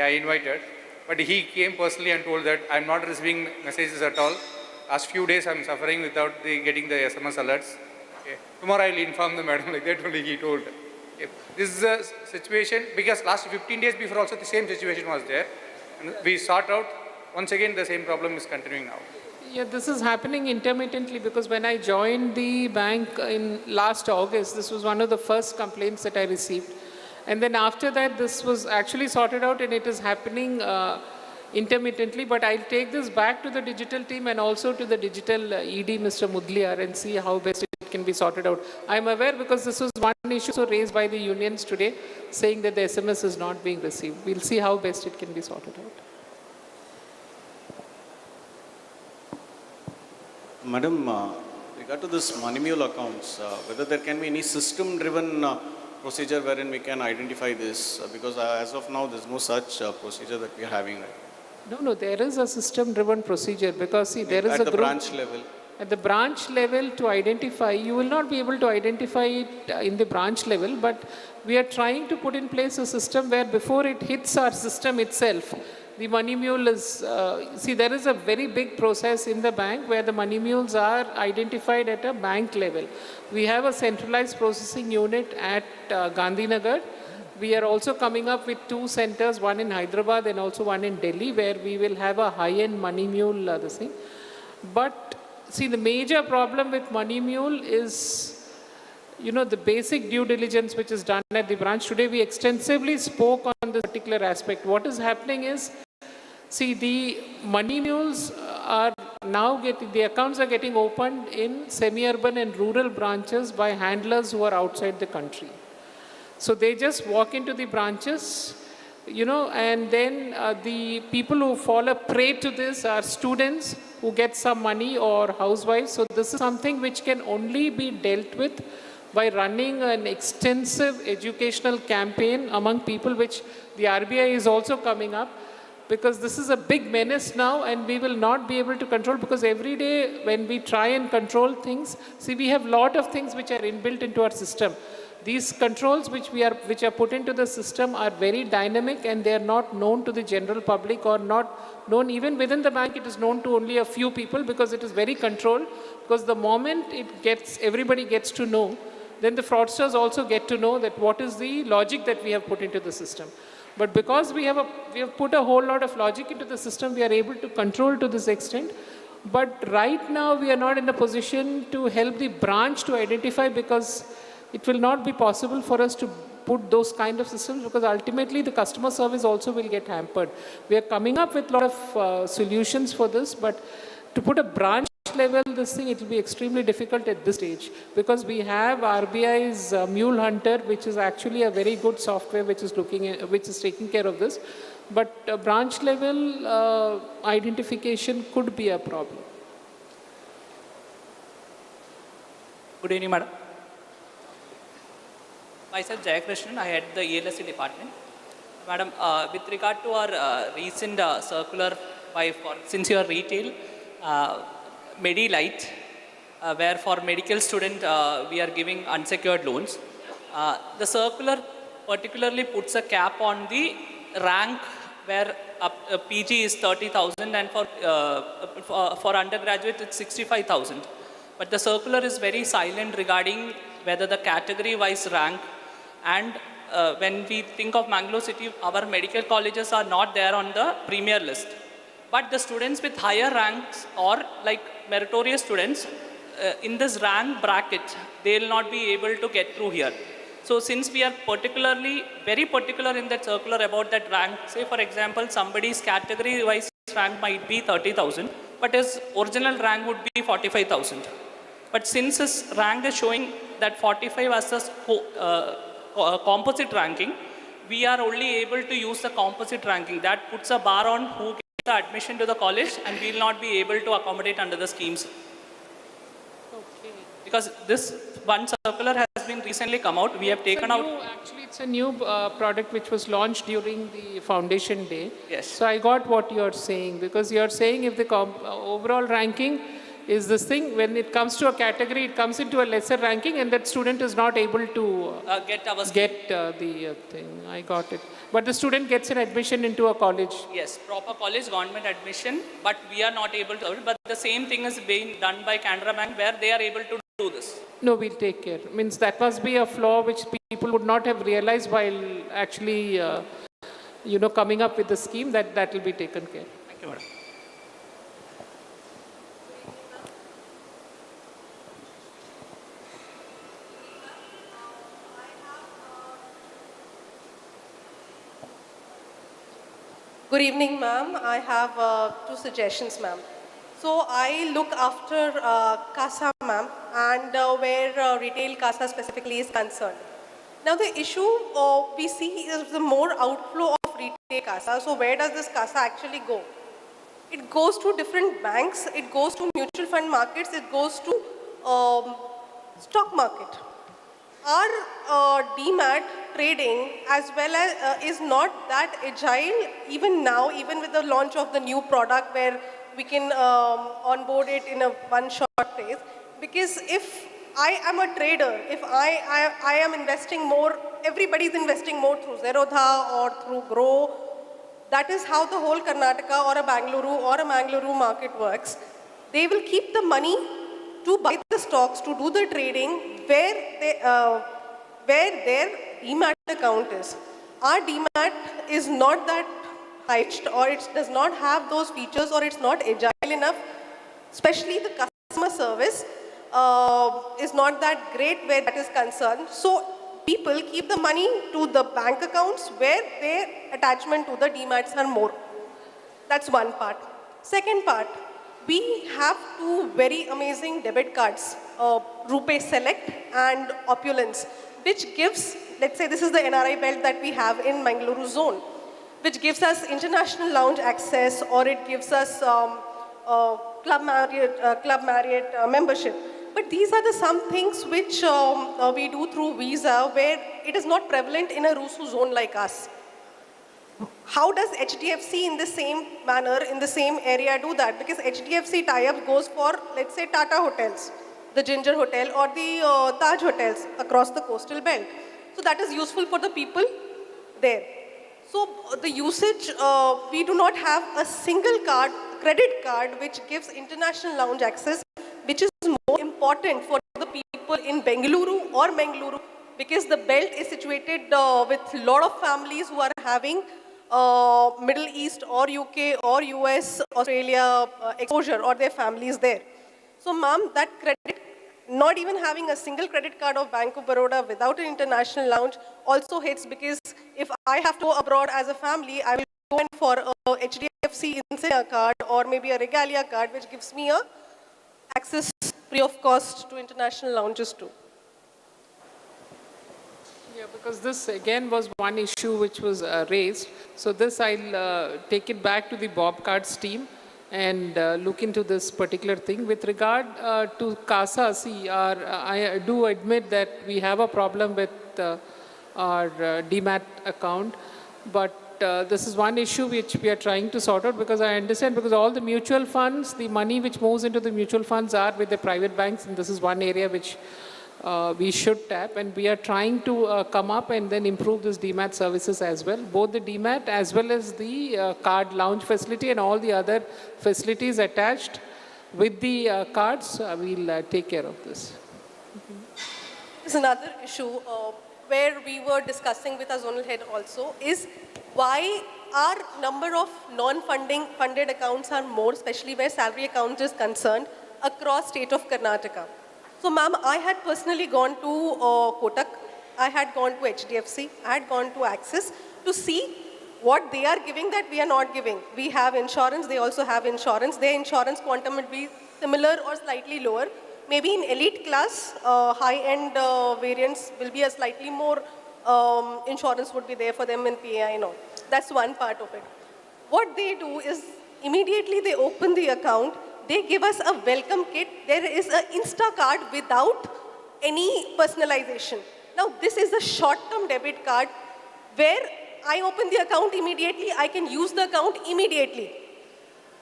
I invited. But he came personally and told that I'm not receiving messages at all. Last few days I'm suffering without getting the SMS alerts. Okay. Tomorrow I'll inform the madam, like that only he told. Okay. This is a situation because last 15 days before also the same situation was there. And we sort out, once again the same problem is continuing now. Yeah, this is happening intermittently because when I joined the bank in last August, this was one of the first complaints that I received. And then after that, this was actually sorted out and it is happening intermittently. But I'll take this back to the digital team and also to the digital ED, Mr. Mudliar, and see how best it can be sorted out. I'm aware because this was one issue raised by the unions today, saying that the SMS is not being received. We'll see how best it can be sorted out. Madam, regard to this money mule accounts, whether there can be any system-driven procedure wherein we can identify this, because as of now, there's no such procedure that we are having right. No, there is a system-driven procedure because see, there is at a the group branch level. at the branch level to identify. You will not be able to identify it in the branch level, but we are trying to put in place a system where before it hits our system itself, the money mule is, see, there is a very big process in the bank where the money mules are identified at a bank level. We have a centralized processing unit at Gandhinagar. We are also coming up with 2 centers, one in Hyderabad and also one in Delhi, where we will have a high-end money mule this thing. But see, the major problem with money mule is, you know, the basic due diligence which is done at the branch. Today we extensively spoke on this particular aspect. What is happening is, see, the money mules are now the accounts are getting opened in semi-urban and rural branches by handlers who are outside the country. So they just walk into the branches, you know, and then the people who fall a prey to this are students who get some money or housewives. So this is something which can only be dealt with by running an extensive educational campaign among people, which the RBI is also coming up, because this is a big menace now and we will not be able to control, because every day when we try and control things, see, we have a lot of things which are inbuilt into our system. These controls which are put into the system are very dynamic and they are not known to the general public, or not known even within the bank. It is known to only a few people because it is very controlled, because the moment everybody gets to know, then the fraudsters also get to know that what is the logic that we have put into the system. But because we have put a whole lot of logic into the system, we are able to control to this extent. But right now we are not in a position to help the branch to identify, because it will not be possible for us to put those kind of systems, because ultimately the customer service also will get hampered. We are coming up with a lot of solutions for this, but to put a branch level this thing, it will be extremely difficult at this stage, because we have RBI's Mule Hunter, which is actually a very good software which is taking care of this. But branch level identification could be a problem. Good evening, madam. Myself, Jayakrishnan, I head the ELSC department. Madam, with regard to our recent circular, since you are retail, MediLite, where for medical student we are giving unsecured loans. The circular particularly puts a cap on the rank where PG is 30,000 and for undergraduate it's 65,000. But the circular is very silent regarding whether the category-wise rank, and when we think of Mangaluru city, our medical colleges are not there on the premier list. But the students with higher ranks or like meritorious students in this rank bracket, they will not be able to get through here. So since we are very particular in that circular about that rank, say for example, somebody's category-wise rank might be 30,000, but his original rank would be 45,000. But since his rank is showing that 45 as a composite ranking, we are only able to use the composite ranking. That puts a bar on who gets the admission to the college, and we will not be able to accommodate under the schemes. Okay. Because this one circular has been recently come out. We have taken out. Actually, it's a new product which was launched during the foundation day. Yes. So I got what you are saying, because you are saying if the overall ranking is this thing. When it comes to a category, it comes into a lesser ranking and that student is not able to Get our scheme. get the thing. I got it. But the student gets an admission into a college. Yes, proper college, government admission, but we are not able to. But the same thing is being done by Canara Bank where they are able to do this. No, we'll take care. Means that must be a flaw which people would not have realized while actually, coming up with the scheme. That will be taken care. Thank you, madam. Good evening, ma'am. I have two suggestions, ma'am. So I look after CASA, ma'am, and where retail CASA specifically is concerned. Now the issue we see is the more outflow of retail CASA. So where does this CASA actually go? It goes to different banks, it goes to mutual fund markets, it goes to stock market. Our demat trading as well as is not that agile even now, even with the launch of the new product where we can onboard it in a one short phase. Because if I am a trader, if I am investing more, everybody's investing more through Zerodha or through Grow. That is how the whole Karnataka or a Mangaluru market works. They will keep the money to buy the stocks, to do the trading where their demat account is. Our demat is not that hyped, or it does not have those features, or it's not agile enough. Especially the customer service is not that great where that is concerned. So people keep the money to the bank accounts where their attachment to the demats are more. That's one part. Second part, we have two very amazing debit cards, RuPay Select and Opulence, which gives, let's say this is the NRI belt that we have in Mangaluru zone, which gives us international lounge access, or it gives us Club Marriott membership. But these are the some things which we do through Visa where it is not prevalent in a RUSU zone like us. How does HDFC in the same manner, in the same area do that? Because HDFC tie-up goes for, let's say, Tata Hotels, the Ginger Hotel or the Taj Hotels across the coastal belt. So that is useful for the people there. So the usage, we do not have a single card, credit card, which gives international lounge access, which is more important for the people in Bengaluru or Mangaluru, because the belt is situated with a lot of families who are having Middle East or UK or US, Australia exposure, or their families there. So ma'am, that credit, not even having a single credit card of Bank of Baroda without an international lounge also hits, because if I have to go abroad as a family, I will go in for a HDFC Insignia card or maybe a Regalia card, which gives me a access free of cost to international lounges too. Yeah, because this again was one issue which was raised. So this I'll take it back to the Bob Cards team and look into this particular thing. With regard to CASA, see, I do admit that we have a problem with our demat account, but this is one issue which we are trying to sort out, because I understand, because all the mutual funds, the money which moves into the mutual funds are with the private banks, and this is one area which we should tap, and we are trying to come up and then improve this demat services as well, both the demat as well as the card lounge facility and all the other facilities attached with the cards. We'll take care of this. There's another issue where we were discussing with our zonal head also, is why our number of non-funded accounts are more, especially where salary account is concerned, across state of Karnataka. So ma'am, I had personally gone to Kotak, I had gone to HDFC, I had gone to Axis to see what they are giving that we are not giving. We have insurance, they also have insurance. Their insurance quantum would be similar or slightly lower. Maybe in elite class, high-end variants will be a slightly more insurance would be there for them in PAI and all. That's one part of it. What they do is immediately they open the account, they give us a welcome kit. There is an Insta card without any personalization. Now this is a short-term debit card where I open the account immediately, I can use the account immediately.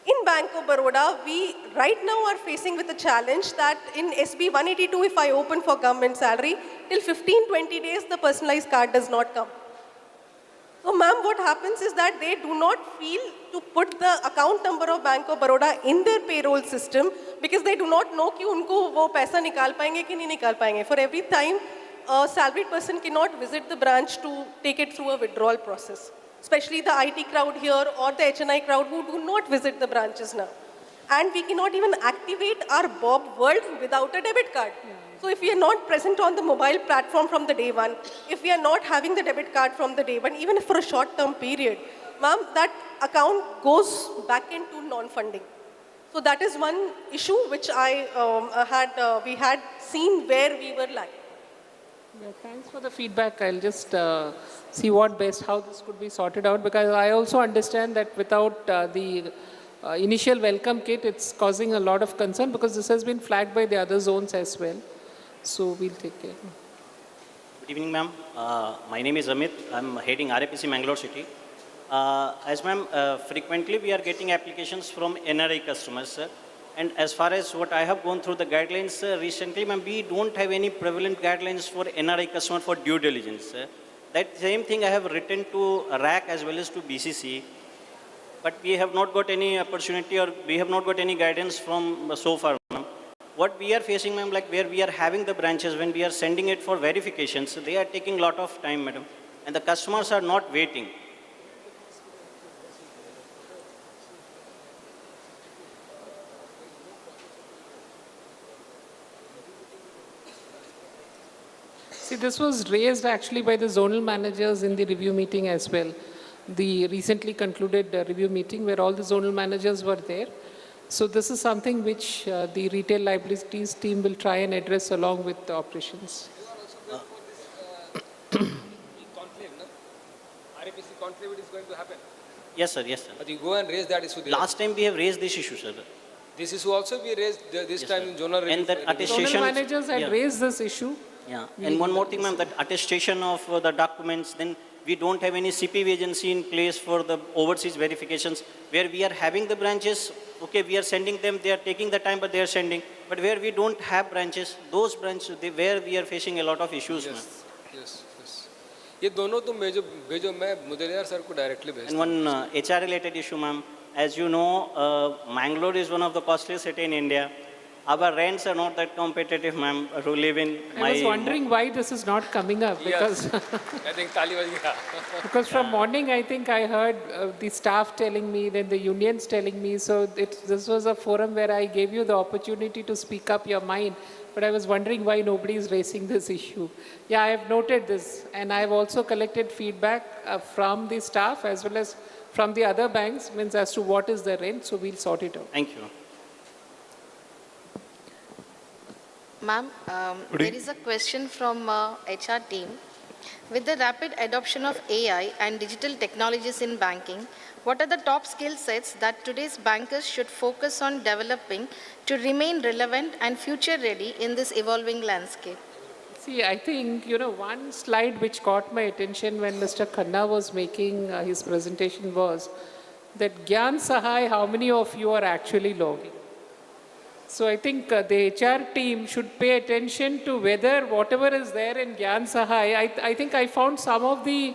In Bank of Baroda, we right now are facing with a challenge that in SB 182, if I open for government salary, till 15-20 days, the personalized card does not come. So, ma'am, what happens is that they do not feel to put the account number of Bank of Baroda in their payroll system because they do not know कि उनको वो पैसा निकाल पाएंगे कि नहीं निकाल पाएंगे. For every time, a salaried person cannot visit the branch to take it through a withdrawal process. Especially the IT crowd here or the HNI crowd who do not visit the branches now. And we cannot even activate our Bob World without a debit card. So if we are not present on the mobile platform from the day one, if we are not having the debit card from the day one, even for a short-term period, ma'am, that account goes back into non-funding. So that is one issue which we had seen where we were lacking. Yeah, thanks for the feedback. I'll just see how this could be sorted out, because I also understand that without the initial welcome kit, it's causing a lot of concern because this has been flagged by the other zones as well. So we'll take care. Good evening, ma'am. My name is Amit. I'm heading RAPC Mangalore City. As ma'am, frequently we are getting applications from NRI customers. And as far as what I have gone through the guidelines recently, ma'am, we don't have any prevalent guidelines for NRI customer for due diligence. That same thing I have written to RAC as well as to BCC. But we have not got any opportunity or we have not got any guidance from so far, ma'am. What we are facing, ma'am, like where we are having the branches, when we are sending it for verifications, they are taking a lot of time, madam. And the customers are not waiting. See, this was raised actually by the zonal managers in the review meeting as well. The recently concluded review meeting where all the zonal managers were there. So this is something which the retail liabilities team will try and address along with the operations. RAPC conclave is going to happen. Yes, sir. Yes, sir. But you go and raise that issue there. Last time we have raised this issue, sir. This issue also we raised this time in zonal review. And that attestation. Zonal managers had raised this issue. Yeah. And one more thing, ma'am, that attestation of the documents, then we don't have any CPV agency in place for the overseas verifications. Where we are having the branches, okay, we are sending them, they are taking the time, but they are sending. But where we don't have branches, those branches, where we are facing a lot of issues, ma'am. Yes. ये दोनों तुम भेजो मैं Mudaliar sir को directly भेजता And one HR related issue, ma'am. As you know, Mangalore is one of the costliest city in India. Our rents are not that competitive, ma'am, who live in I was wondering why this is not coming up, because I think ताली बज गया. because from morning I think I heard the staff telling me, then the unions telling me, so this was a forum where I gave you the opportunity to speak up your mind, but I was wondering why nobody is raising this issue. Yeah, I have noted this, and I have also collected feedback from the staff as well as from the other banks, means as to what is the rent, so we'll sort it out. Thank you. Ma'am, there is a question from HR team. With the rapid adoption of AI and digital technologies in banking, what are the top skill sets that today's bankers should focus on developing to remain relevant and future ready in this evolving landscape? See, I think, one slide which caught my attention when Mr. Khanna was making his presentation was that Gyan Sahai, how many of you are actually logging? So I think the HR team should pay attention to whether whatever is there in Gyan Sahai, I think I found some of the,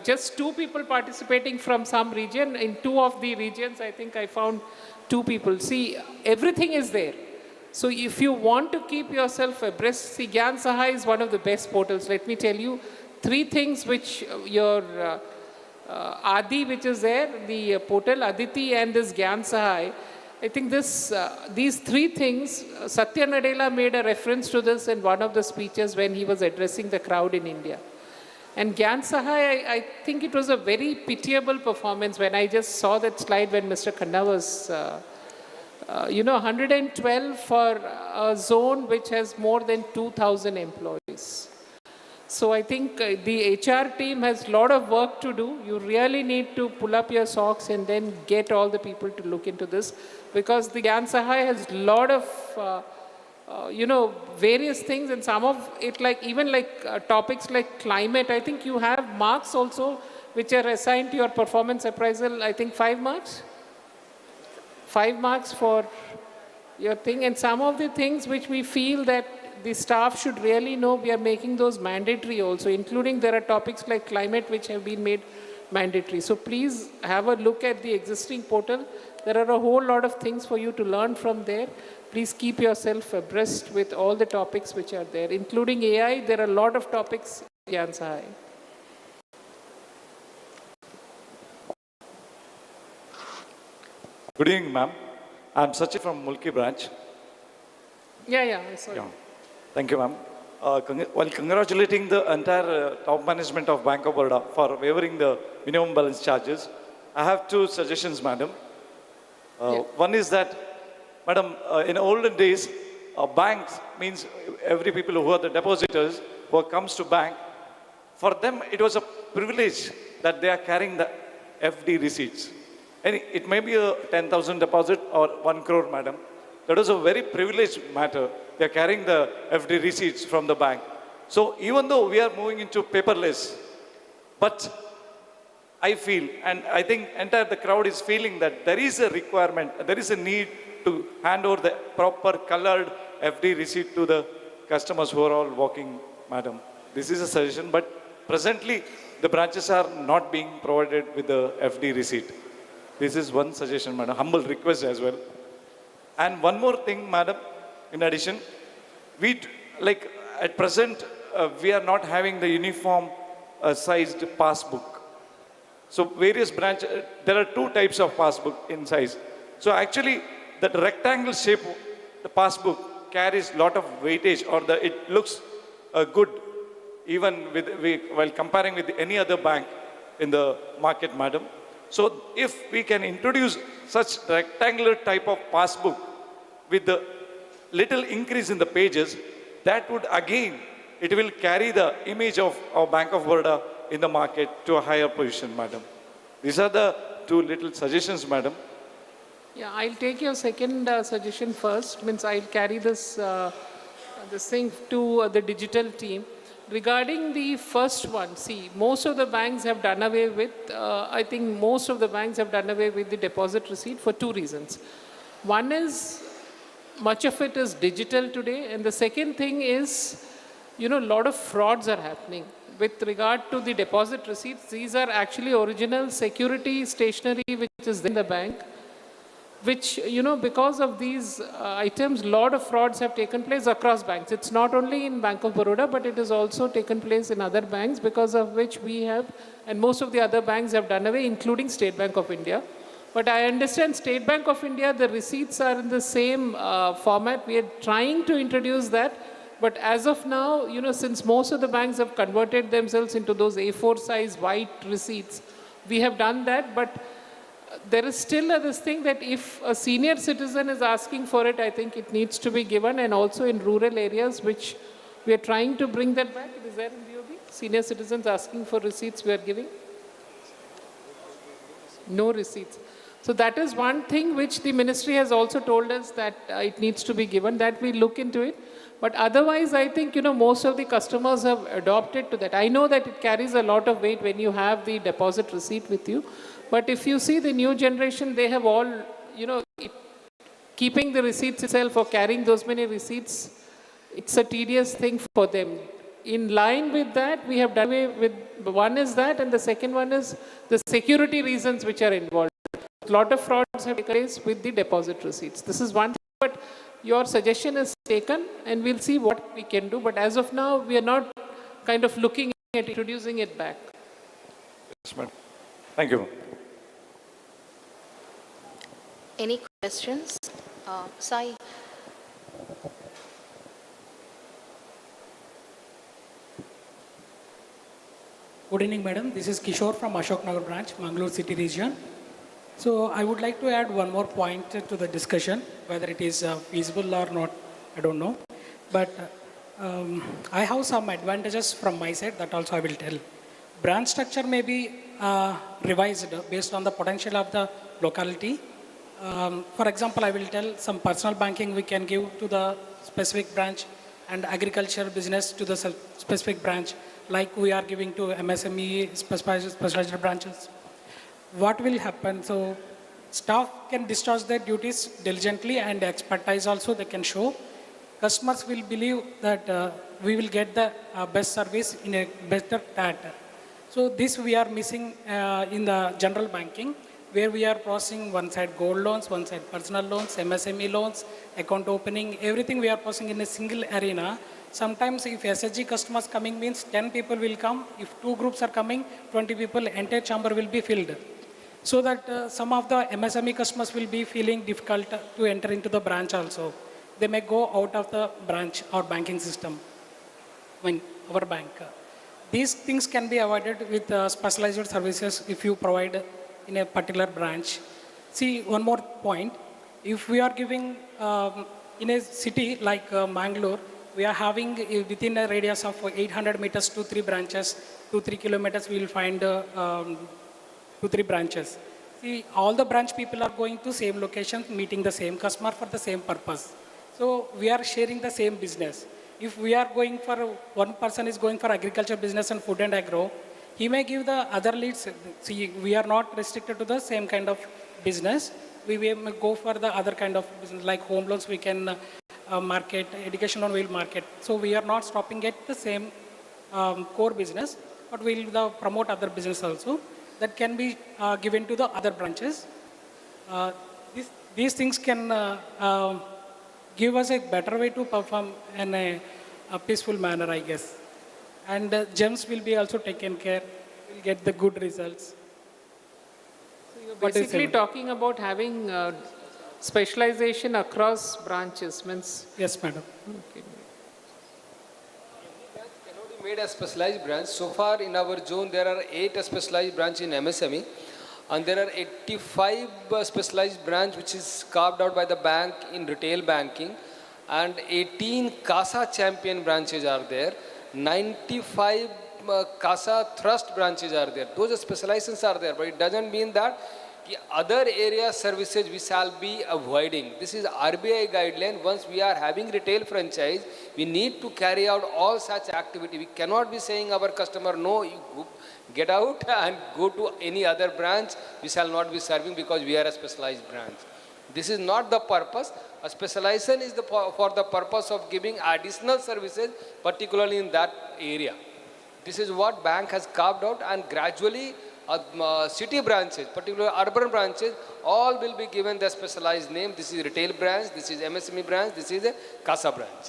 just 2 people participating from some region. In 2 of the regions, I think I found 2 people. See, everything is there. So if you want to keep yourself abreast, see, Gyan Sahai is one of the best portals. Let me tell you 3 things which your Adi, which is there, the portal, Aditi and this Gyan Sahai, I think these 3 things, Satya Nadella made a reference to this in one of the speeches when he was addressing the crowd in India. And Gyan Sahai, I think it was a very pitiable performance when I just saw that slide when Mr. Khanna was, 112 for a zone which has more than 2,000 employees. So I think the HR team has a lot of work to do. You really need to pull up your socks and then get all the people to look into this, because the Gyan Sahai has a lot of, various things, and some of it even topics like climate. I think you have marks also which are assigned to your performance appraisal, I think 5 marks? 5 marks for your thing. And some of the things which we feel that the staff should really know, we are making those mandatory also, including there are topics like climate which have been made mandatory. So please have a look at the existing portal. There are a whole lot of things for you to learn from there. Please keep yourself abreast with all the topics which are there, including AI. There are a lot of topics in Gyan Sahai. Good evening, ma'am. I'm Sachin from Mulki branch. Yeah, I saw you. Thank you, ma'am. While congratulating the entire top management of Bank of Baroda for waiving the minimum balance charges, I have 2 suggestions, madam. One is that, madam, in olden days, banks means every people who are the depositors who comes to bank, for them it was a privilege that they are carrying the FD receipts. And it may be a 10,000 deposit or 1 crore, madam. That was a very privileged matter. They are carrying the FD receipts from the bank. So even though we are moving into paperless, but I feel, and I think entire the crowd is feeling that there is a requirement, there is a need to hand over the proper colored FD receipt to the customers who are all walking, madam. This is a suggestion, but presently the branches are not being provided with the FD receipt. This is one suggestion, madam, humble request as well. And one more thing, madam, in addition, like at present, we are not having the uniform sized passbook. So various branches, there are 2 types of passbook in size. So actually, that rectangle shape, the passbook carries lot of weightage, or it looks good even while comparing with any other bank in the market, madam. So if we can introduce such rectangular type of passbook with the little increase in the pages, that would again, it will carry the image of our Bank of Baroda in the market to a higher position, madam. These are the 2 little suggestions, madam. Yeah, I'll take your second suggestion first. Means I'll carry this thing to the digital team. Regarding the first one, see, most of the banks have done away with, I think most of the banks have done away with the deposit receipt for 2 reasons. One is, much of it is digital today, and the second thing is, a lot of frauds are happening. With regard to the deposit receipts, these are actually original security stationery which is in the bank, which, because of these items, a lot of frauds have taken place across banks. It's not only in Bank of Baroda, but it has also taken place in other banks, because of which we have, and most of the other banks have done away, including State Bank of India. But I understand State Bank of India, the receipts are in the same format. We are trying to introduce that. But as of now, since most of the banks have converted themselves into those A4 size white receipts, we have done that. But there is still this thing that if a senior citizen is asking for it, I think it needs to be given. And also in rural areas, which we are trying to bring that back. Is there in BOB? Senior citizens asking for receipts we are giving? No receipts. So that is one thing which the ministry has also told us that it needs to be given, that we look into it. But otherwise, I think, most of the customers have adopted to that. I know that it carries a lot of weight when you have the deposit receipt with you. But if you see the new generation, they have all, keeping the receipts itself or carrying those many receipts, it's a tedious thing for them. In line with that, we have done away with, one is that, and the second one is the security reasons which are involved. A lot of frauds have taken place with the deposit receipts. This is one thing, but your suggestion is taken, and we'll see what we can do. But as of now, we are not kind of looking at introducing it back. Yes, madam. Thank you. Any questions? Sai. Good evening, madam. This is Kishore from Ashok Nagar branch, Mangaluru city region. So I would like to add one more point to the discussion, whether it is feasible or not, I don't know. But I have some advantages from my side that also I will tell. Branch structure may be revised based on the potential of the locality. For example, I will tell some personal banking we can give to the specific branch and agriculture business to the specific branch. like we are giving to MSME specialized branches. What will happen? So staff can discharge their duties diligently and expertise also they can show. Customers will believe that we will get the best service in a better data. So this we are missing in the general banking, where we are processing one side gold loans, one side personal loans, MSME loans, account opening, everything we are processing in a single arena. Sometimes if SSG customers coming means 10 people will come. If 2 groups are coming, 20 people, entire chamber will be filled. So that some of the MSME customers will be feeling difficult to enter into the branch also. They may go out of the branch or banking system, our bank. These things can be avoided with specialized services if you provide in a particular branch. See, one more point. If we are giving in a city like Mangaluru, we are having within a radius of 800 meters, 2-3 branches, 2-3 kilometers, we will find 2-3 branches. See, all the branch people are going to same location, meeting the same customer for the same purpose. So we are sharing the same business. If we are going for, one person is going for agriculture business and food and agro, he may give the other leads. See, we are not restricted to the same kind of business. We may go for the other kind of business, like home loans we can market, education loan we will market. So we are not stopping at the same core business, but we will promote other business also that can be given to the other branches. These things can give us a better way to perform in a peaceful manner, I guess. And gems will be also taken care, we'll get the good results. So you're basically talking about having specialization across branches, means? Yes, madam. Okay. Cannot be made a specialized branch. So far in our zone, there are 8 specialized branches in MSME. And there are 85 specialized branch which is carved out by the bank in retail banking, and 18 CASA champion branches are there, 95 CASA thrust branches are there. Those specializations are there, but it doesn't mean that other area services we shall be avoiding. This is RBI guideline. Once we are having retail franchise, we need to carry out all such activity. We cannot be saying our customer, no, you get out and go to any other branch. We shall not be serving because we are a specialized branch. This is not the purpose. A specialization is for the purpose of giving additional services, particularly in that area. This is what bank has carved out, and gradually city branches, particularly urban branches, all will be given the specialized name. This is retail branch, this is MSME branch, this is a CASA branch.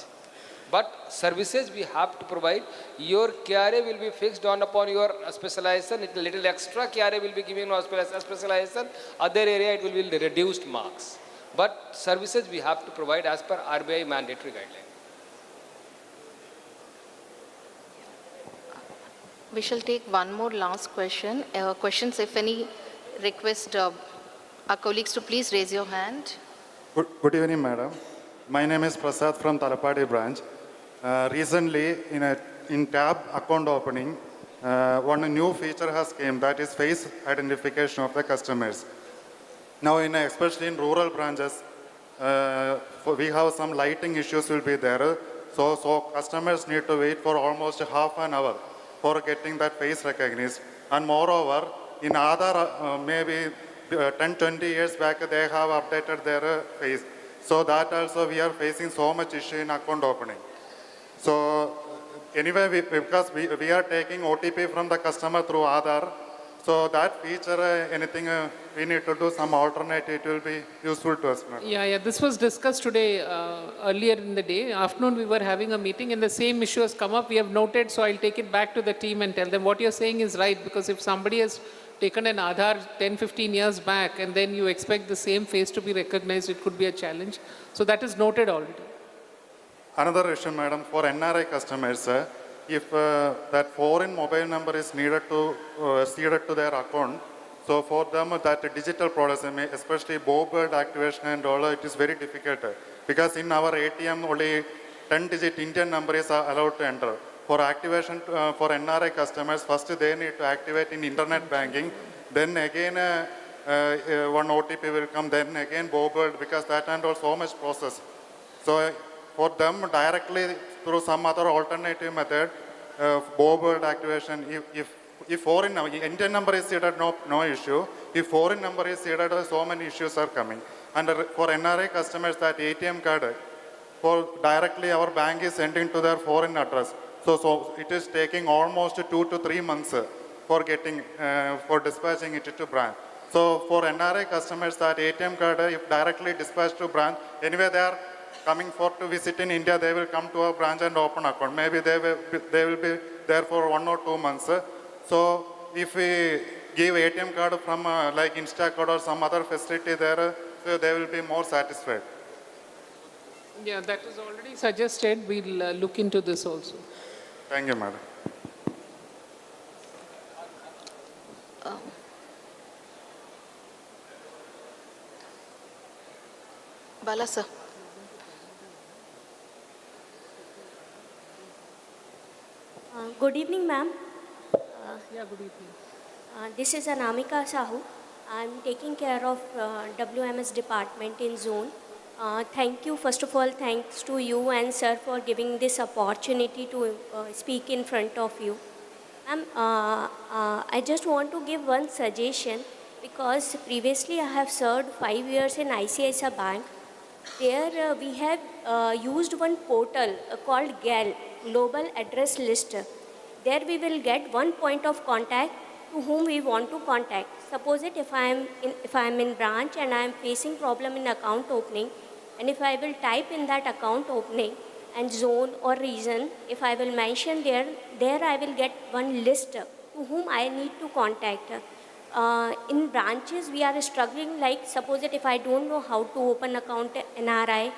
But services we have to provide. Your KRA will be fixed on upon your specialization. A little extra KRA will be given on specialization. Other area it will be reduced marks. But services we have to provide as per RBI mandatory guideline. We shall take one more last question. Questions, if any, request our colleagues to please raise your hand. Good evening, madam. My name is Prasad from Talapadi branch. Recently, in tab account opening, one new feature has came, that is face identification of the customers. Now, especially in rural branches, we have some lighting issues will be there. So customers need to wait for almost half an hour for getting that face recognized. And moreover, in Aadhaar, maybe 10-20 years back, they have updated their face. So that also we are facing so much issue in account opening. So anyway, because we are taking OTP from the customer through Aadhaar, so that feature, anything we need to do some alternative, it will be useful to us. Yeah, this was discussed today, earlier in the day. Afternoon we were having a meeting and the same issue has come up. We have noted, so I'll take it back to the team and tell them what you're saying is right, because if somebody has taken an Aadhaar 10-15 years back and then you expect the same face to be recognized, it could be a challenge. So that is noted already. Another issue, madam, for NRI customers, if that foreign mobile number is needed to ceded to their account, so for them that digital products, especially BOBIRD activation and all, it is very difficult because in our ATM only 10-digit Indian number is allowed to enter. For activation for NRI customers, first they need to activate in internet banking, then again one OTP will come, then again BOBIRD, because that and all so much process. So for them directly through some other alternative method, forward activation, if foreign Indian number is seeded, no issue. If foreign number is seeded, so many issues are coming. And for NRI customers, that ATM card, for directly our bank is sending to their foreign address. So it is taking almost 2 to 3 months for getting, for dispatching it to branch. So for NRI customers, that ATM card, if directly dispatched to branch, anyway they are coming for to visit in India, they will come to our branch and open account. Maybe they will be there for 1 or 2 months. So if we give ATM card from like Instacard or some other facility there, so they will be more satisfied. Yeah, that is already suggested. We'll look into this also. Thank you, madam. Bala sir. Good evening, ma'am. Yeah, good evening. This is Anamika Sahu. I'm taking care of WMS department in zone. Thank you, first of all, thanks to you and sir for giving this opportunity to speak in front of you. Ma'am, I just want to give one suggestion because previously I have served 5 years in ICICI Bank. There we have used one portal called GAL, Global Address List. There we will get one point of contact to whom we want to contact. Suppose it if I am in branch and I am facing problem in account opening, and if I will type in that account opening and zone or region, if I will mention there I will get one list to whom I need to contact. In branches, we are struggling, like suppose that if I don't know how to open account NRI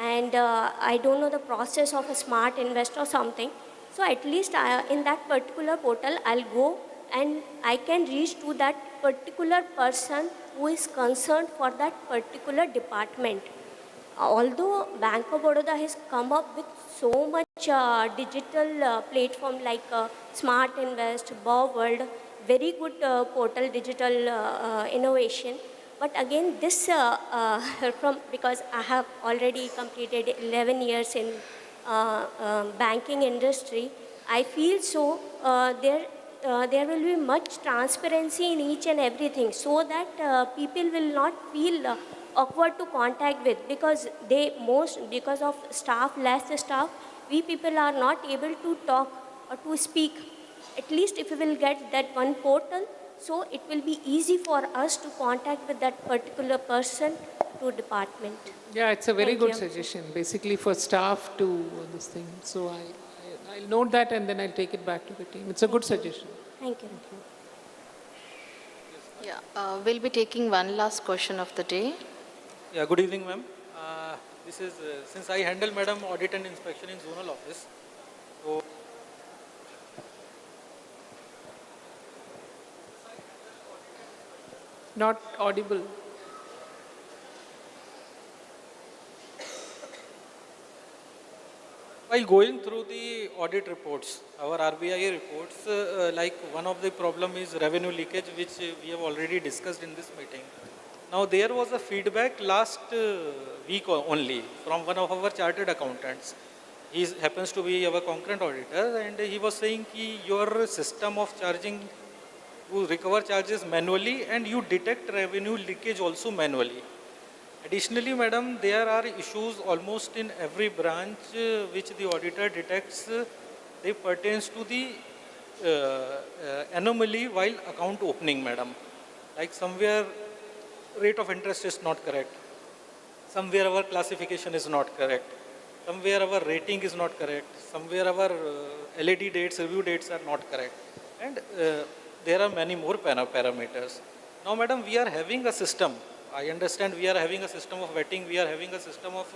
and I don't know the process of a smart invest or something, so at least in that particular portal, I'll go and I can reach to that particular person who is concerned for that particular department. Although Bank of Baroda has come up with so much digital platform like Smart Invest, Bow World, very good portal digital innovation. But again, this because I have already completed 11 years in banking industry, I feel so there will be much transparency in each and everything, so that people will not feel awkward to contact with, because because of less staff, we people are not able to talk or to speak. At least if we will get that one portal, so it will be easy for us to contact with that particular person to department. Yeah, it's a very Thank good you. suggestion, basically for staff to this thing. So I'll note that and then I'll take it back to the team. It's a good suggestion. Thank you. Yeah, we'll be taking one last question of the day. Yeah, good evening, ma'am. This is, since I handle, madam, audit and inspection in zonal office, so Not audible. while going through the audit reports, our RBI reports, like one of the problem is revenue leakage, which we have already discussed in this meeting. Now, there was a feedback last week only from one of our chartered accountants. He happens to be our concurrent auditor, and he was saying that your system of charging, you recover charges manually and you detect revenue leakage also manually. Additionally, madam, there are issues almost in every branch which the auditor detects. They pertains to the anomaly while account opening, madam. Like somewhere rate of interest is not correct. Somewhere our classification is not correct. Somewhere our rating is not correct. Somewhere our LED dates, review dates are not correct. And there are many more parameters. Now, madam, we are having a system. I understand we are having a system of vetting. We are having a system of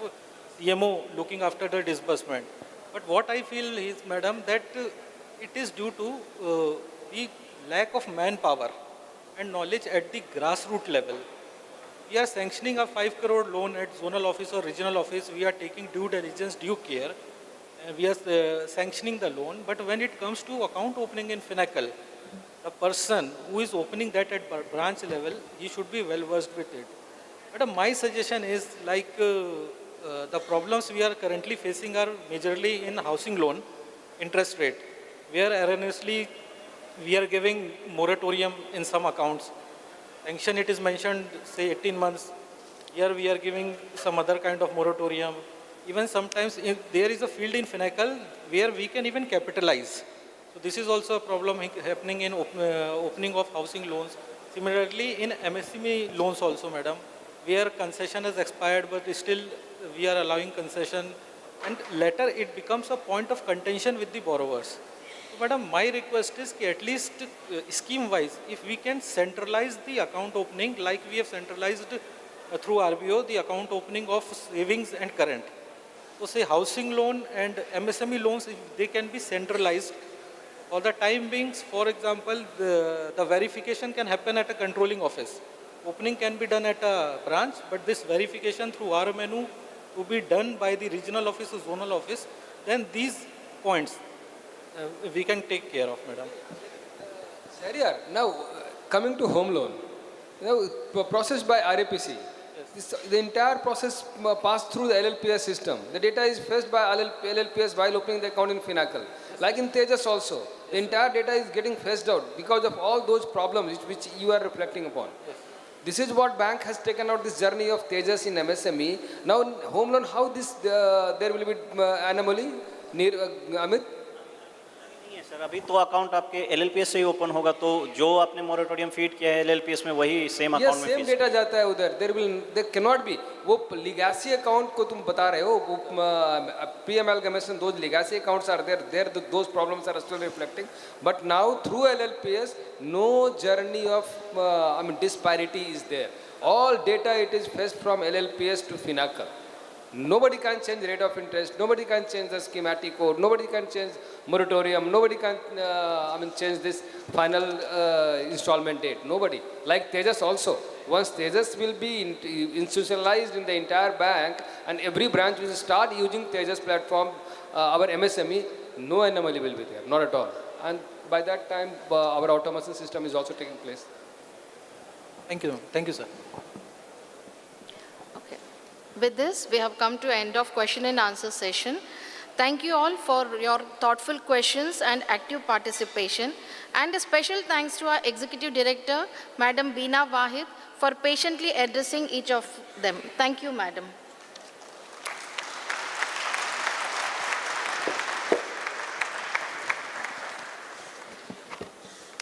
CMO looking after the disbursement. But what I feel is, madam, that it is due to the lack of manpower and knowledge at the grassroots level. We are sanctioning a 5 crore loan at zonal office or regional office. We are taking due diligence, due care. We are sanctioning the loan. But when it comes to account opening in Finacle, the person who is opening that at branch level, he should be well versed with it. But my suggestion is, like the problems we are currently facing are majorly in housing loan, interest rate. where erroneously we are giving moratorium in some accounts. Sanction, it is mentioned, say 18 months. Here we are giving some other kind of moratorium. Even sometimes there is a field in Finacle where we can even capitalize. So this is also a problem happening in opening of housing loans. Similarly, in MSME loans also, madam, where concession has expired, but still we are allowing concession, and later it becomes a point of contention with the borrowers. So, madam, my request is that at least scheme-wise, if we can centralize the account opening like we have centralized through RBO, the account opening of savings and current. So say housing loan and MSME loans, if they can be centralized, for the time being, for example, the verification can happen at a controlling office. Opening can be done at a branch, but this verification through our menu to be done by the regional office or zonal office, then these points we can take care of, madam. Now, coming to home loan, processed by RAPC, the entire process passed through the LLPS system. The data is fetched by LLPS while opening the account in Finacle. Like in Tejas also, the entire data is getting fetched out because of all those problems which you are reflecting upon. This is what bank has taken out this journey of Tejas in MSME. Now, home loan, how this there will be anomaly? Amit? Sir अभी तो account आपके एलएलपीएस से ही open होगा, तो जो आपने moratorium feed किया है एलएलपीएस में वही सेम अकाउंट में सेम डेटा जाता है उधर. There cannot be. वो legacy account को तुम बता रहे हो, pre-amalgamation, those legacy accounts are there, those problems are still reflecting. But now through LLPS, no journey of disparity is there. All data it is fetched from LLPS to Finacle. Nobody can change rate of interest, nobody can change the schematic code, nobody can change moratorium, nobody can change this final installment date, nobody. Like Tejas also, once Tejas will be institutionalized in the entire bank and every branch will start using Tejas platform, our MSME, no anomaly will be there, not at all. And by that time, our automation system is also taking place. Thank you, sir. With this, we have come to end of question and answer session. Thank you all for your thoughtful questions and active participation. And a special thanks to our Executive Director, Madam Beena Wahid, for patiently addressing each of them. Thank you, Madam.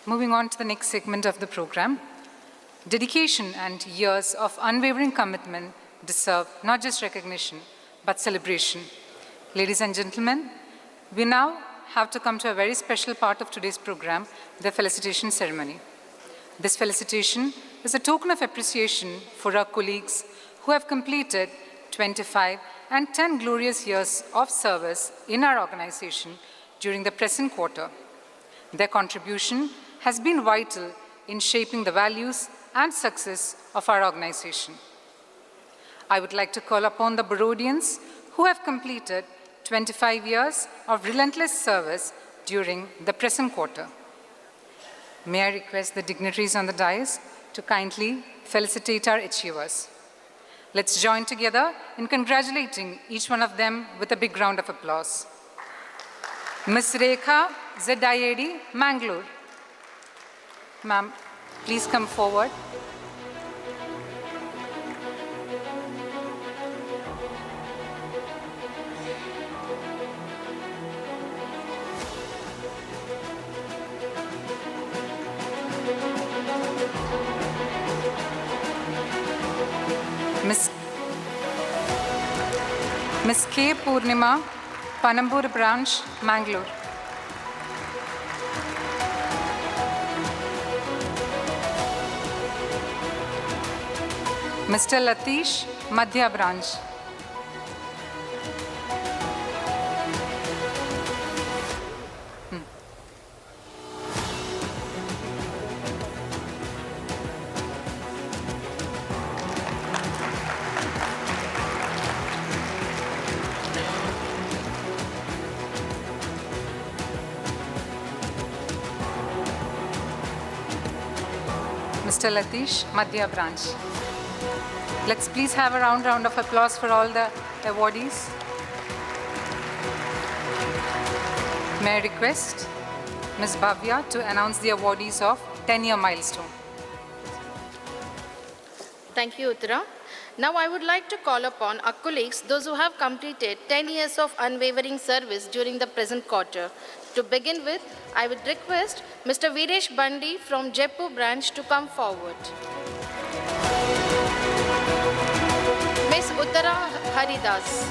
Moving on to the next segment of the program. Dedication and years of unwavering commitment deserve not just recognition, but celebration. Ladies and gentlemen, we now have to come to a very special part of today's program, the felicitation ceremony. This felicitation is a token of appreciation for our colleagues who have completed 25 and 10 glorious years of service in our organization during the present quarter. Their contribution has been vital in shaping the values and success of our organization. I would like to call upon the Barodians who have completed 25 years of relentless service during the present quarter. May I request the dignitaries on the dais to kindly felicitate our achievers. Let's join together in congratulating each one of them with a big round of applause. Ms. Rekha Zedayedi, Mangaluru. Ma'am, please come forward. Ms. K. Purnima, Panambur branch, Mangalore. Mr. Latish, Madhya branch. Mr. Latish, Madhya branch. Let's please have a round of applause for all the awardees. May I request Ms. Bhavya to announce the awardees of 10-year milestone. Thank you, Uttara. Now I would like to call upon our colleagues, those who have completed 10 years of unwavering service during the present quarter. To begin with, I would request Mr. Viresh Bandi from Jaipur branch to come forward. Ms. Uttara Haridas.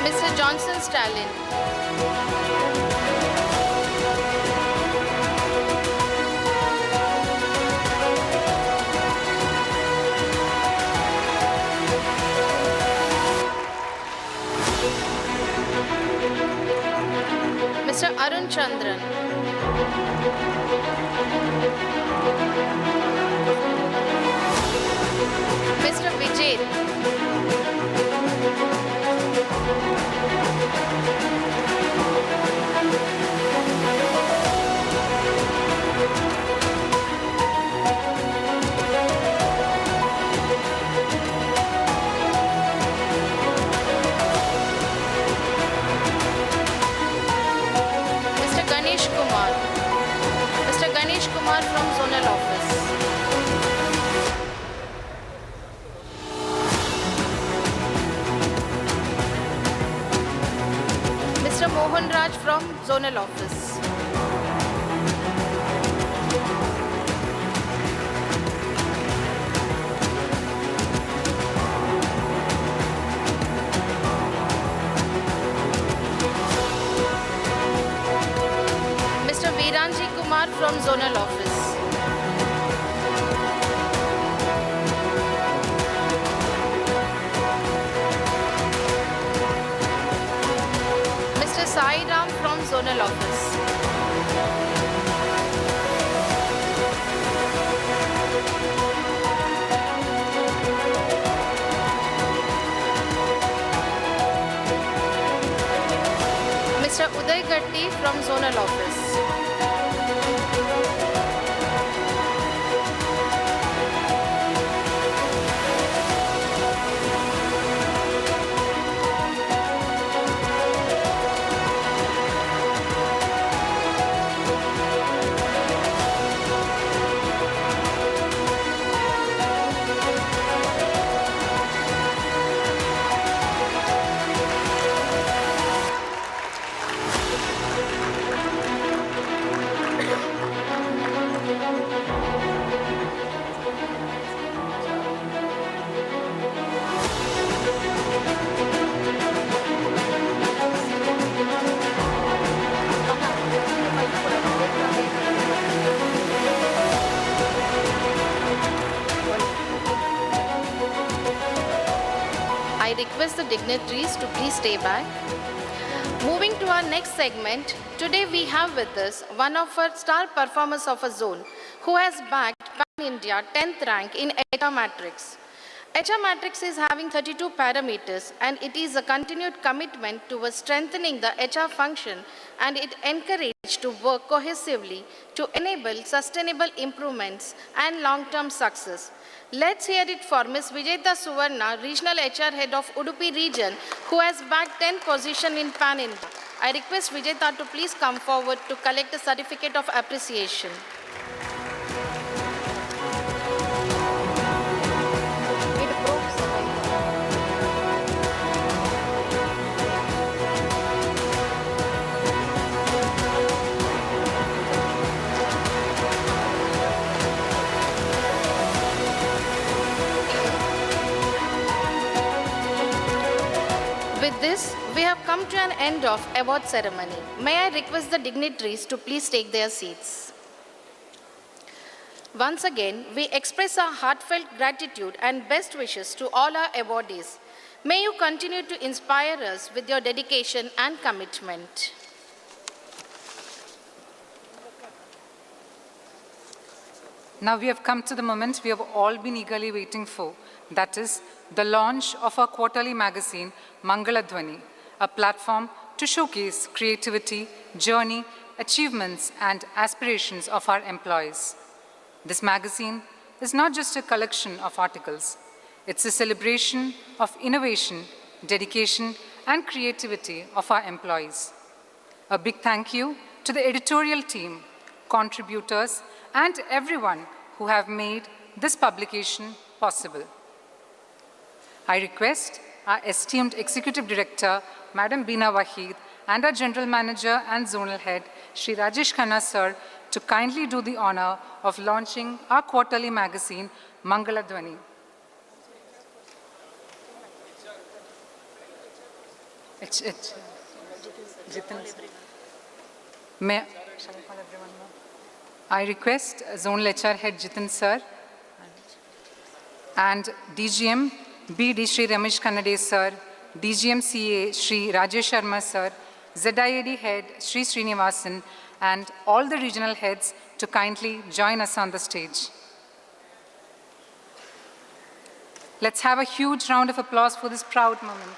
Mr. Johnson Stalin. Mr. Arun Chandran. Mr. Vijay. Mr. Ganesh Kumar. Mr. Ganesh Kumar from Zonal Office. Mr. Mohan Raj from Zonal Office. Mr. Viranji Kumar from Zonal Office. Mr. Sai Ram from Zonal Office. Mr. Uday Gatti from Zonal Office. I request the dignitaries to please stay back. Moving to our next segment, today we have with us one of our star performers of a zone who has bagged Pan-India 10th rank in HR Matrix. HR Matrix is having 32 parameters and it is a continued commitment towards strengthening the HR function, and it encouraged to work cohesively to enable sustainable improvements and long-term success. Let's hear it for Ms. Vijayta Suvarna, Regional HR Head of Udupi Region, who has bagged 10th position in Pan-India. I request Vijayta to please come forward to collect a certificate of appreciation. With this, we have come to an end of award ceremony. May I request the dignitaries to please take their seats. Once again, we express our heartfelt gratitude and best wishes to all our awardees. May you continue to inspire us with your dedication and commitment. Now we have come to the moment we have all been eagerly waiting for, that is the launch of our quarterly magazine, Mangaladhwani, a platform to showcase creativity, journey, achievements, and aspirations of our employees. This magazine is not just a collection of articles. It's a celebration of innovation, dedication, and creativity of our employees. A big thank you to the editorial team, contributors, and everyone who have made this publication possible. I request our esteemed Executive Director, Madam Beena Wahid, and our General Manager and Zonal Head, Shri Rajesh Khanna Sir, to kindly do the honor of launching our quarterly magazine, Mangaladhwani. Shall I call everyone now? I request Zonal HR Head Jitin Sir and DGM BD Shri Ramesh Kannade Sir, DGM CA Shri Rajesh Sharma Sir, ZIAD Head Shri Srinivasan, and all the regional heads to kindly join us on the stage. Let's have a huge round of applause for this proud moment.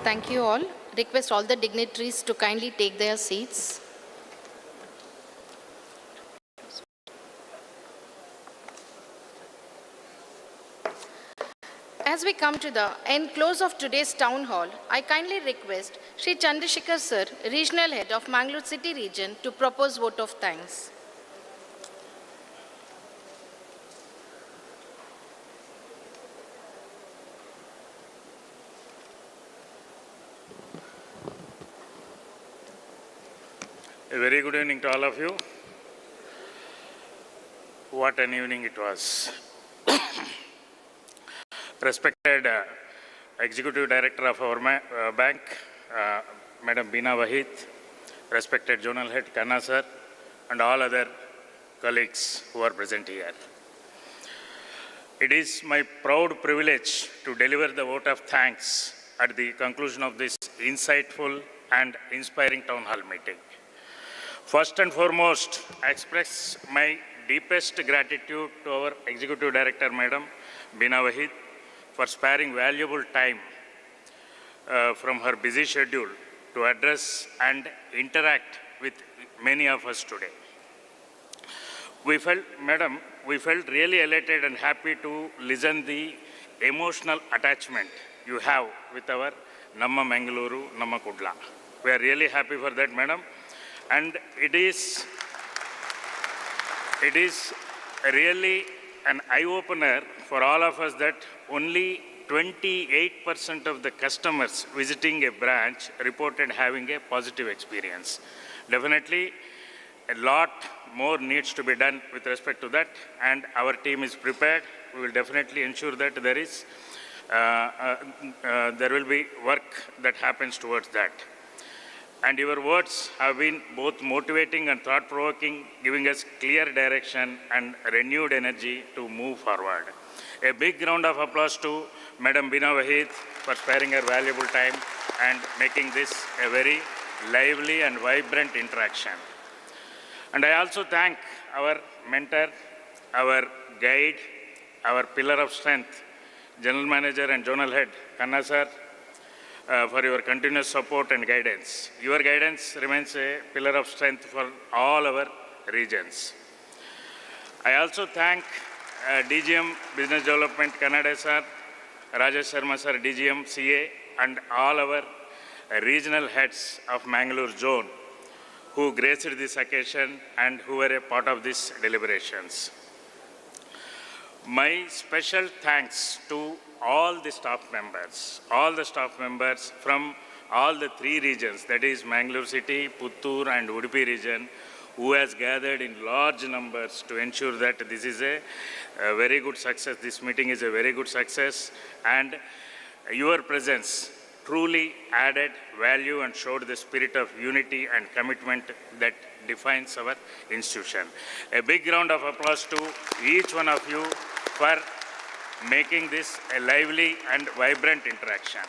Thank you all. Request all the dignitaries to kindly take their seats. As we come to the end close of today's town hall, I kindly request Shri Chandrasekhar Sir, Regional Head of Mangalore City Region, to propose vote of thanks. A very good evening to all of you. What an evening it was. Respected Executive Director of our bank, Madam Beena Wahid, respected Zonal Head Khanna Sir, and all other colleagues who are present here. It is my proud privilege to deliver the vote of thanks at the conclusion of this insightful and inspiring town hall meeting. First and foremost, I express my deepest gratitude to our Executive Director, Madam Beena Wahid, for sparing valuable time from her busy schedule to address and interact with many of us today. We felt really elated and happy to listen the emotional attachment you have with our Namma Mangaluru, Namma Kudla. We are really happy for that, Madam. And it is really an eye-opener for all of us that only 28% of the customers visiting a branch reported having a positive experience. Definitely, a lot more needs to be done with respect to that, and our team is prepared. We will definitely ensure that there will be work that happens towards that. And your words have been both motivating and thought-provoking, giving us clear direction and renewed energy to move forward. A big round of applause to Madam Bina Wahid for sparing her valuable time and making this a very lively and vibrant interaction. And I also thank our mentor, our guide, our pillar of strength, General Manager and Zonal Head, Kanna sir, for your continuous support and guidance. Your guidance remains a pillar of strength for all our regions. I also thank DGM Business Development Kannada sir, Rajesh Sharma sir, DGM CA, and all our regional heads of Mangaluru zone who graced this occasion and who were a part of these deliberations. My special thanks to all the staff members from all the three regions, that is Mangaluru City, Puttur and Udupi region, who has gathered in large numbers to ensure that this is a very good success, this meeting is a very good success, and your presence truly added value and showed the spirit of unity and commitment that defines our institution. A big round of applause to each one of you for making this a lively and vibrant interaction.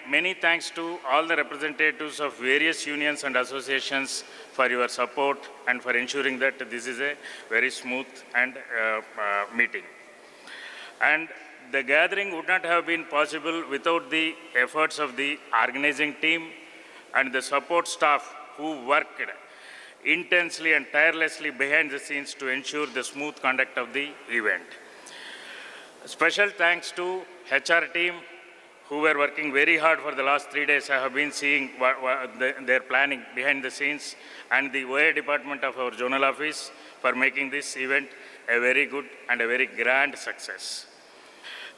Many thanks to all the representatives of various unions and associations for your support and for ensuring that this is a very smooth and meeting. And the gathering would not have been possible without the efforts of the organizing team and the support staff who worked intensely and tirelessly behind the scenes to ensure the smooth conduct of the event. Special thanks to HR team who were working very hard for the last 3 days. I have been seeing their planning behind the scenes, and the OA department of our zonal office for making this event a very good and a very grand success.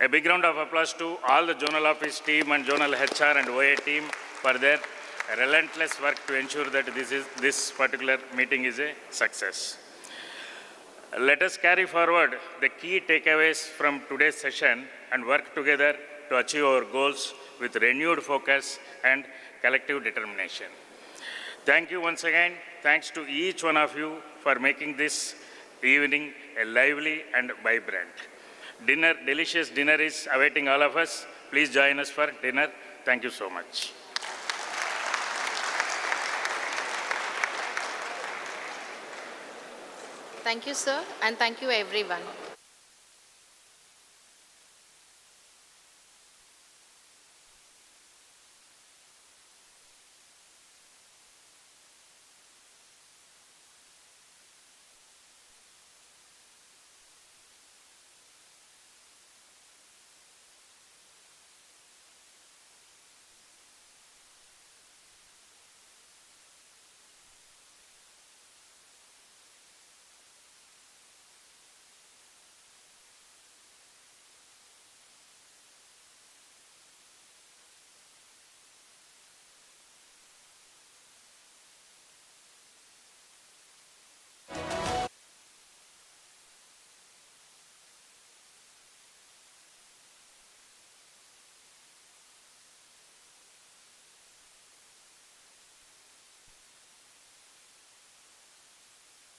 A big round of applause to all the zonal office team and zonal HR and OA team for their relentless work to ensure that this particular meeting is a success. Let us carry forward the key takeaways from today's session and work together to achieve our goals with renewed focus and collective determination. Thank you once again. Thanks to each one of you for making this evening a lively and vibrant. Delicious dinner is awaiting all of us. Please join us for dinner. Thank you so much. Thank you, sir, and thank you, everyone.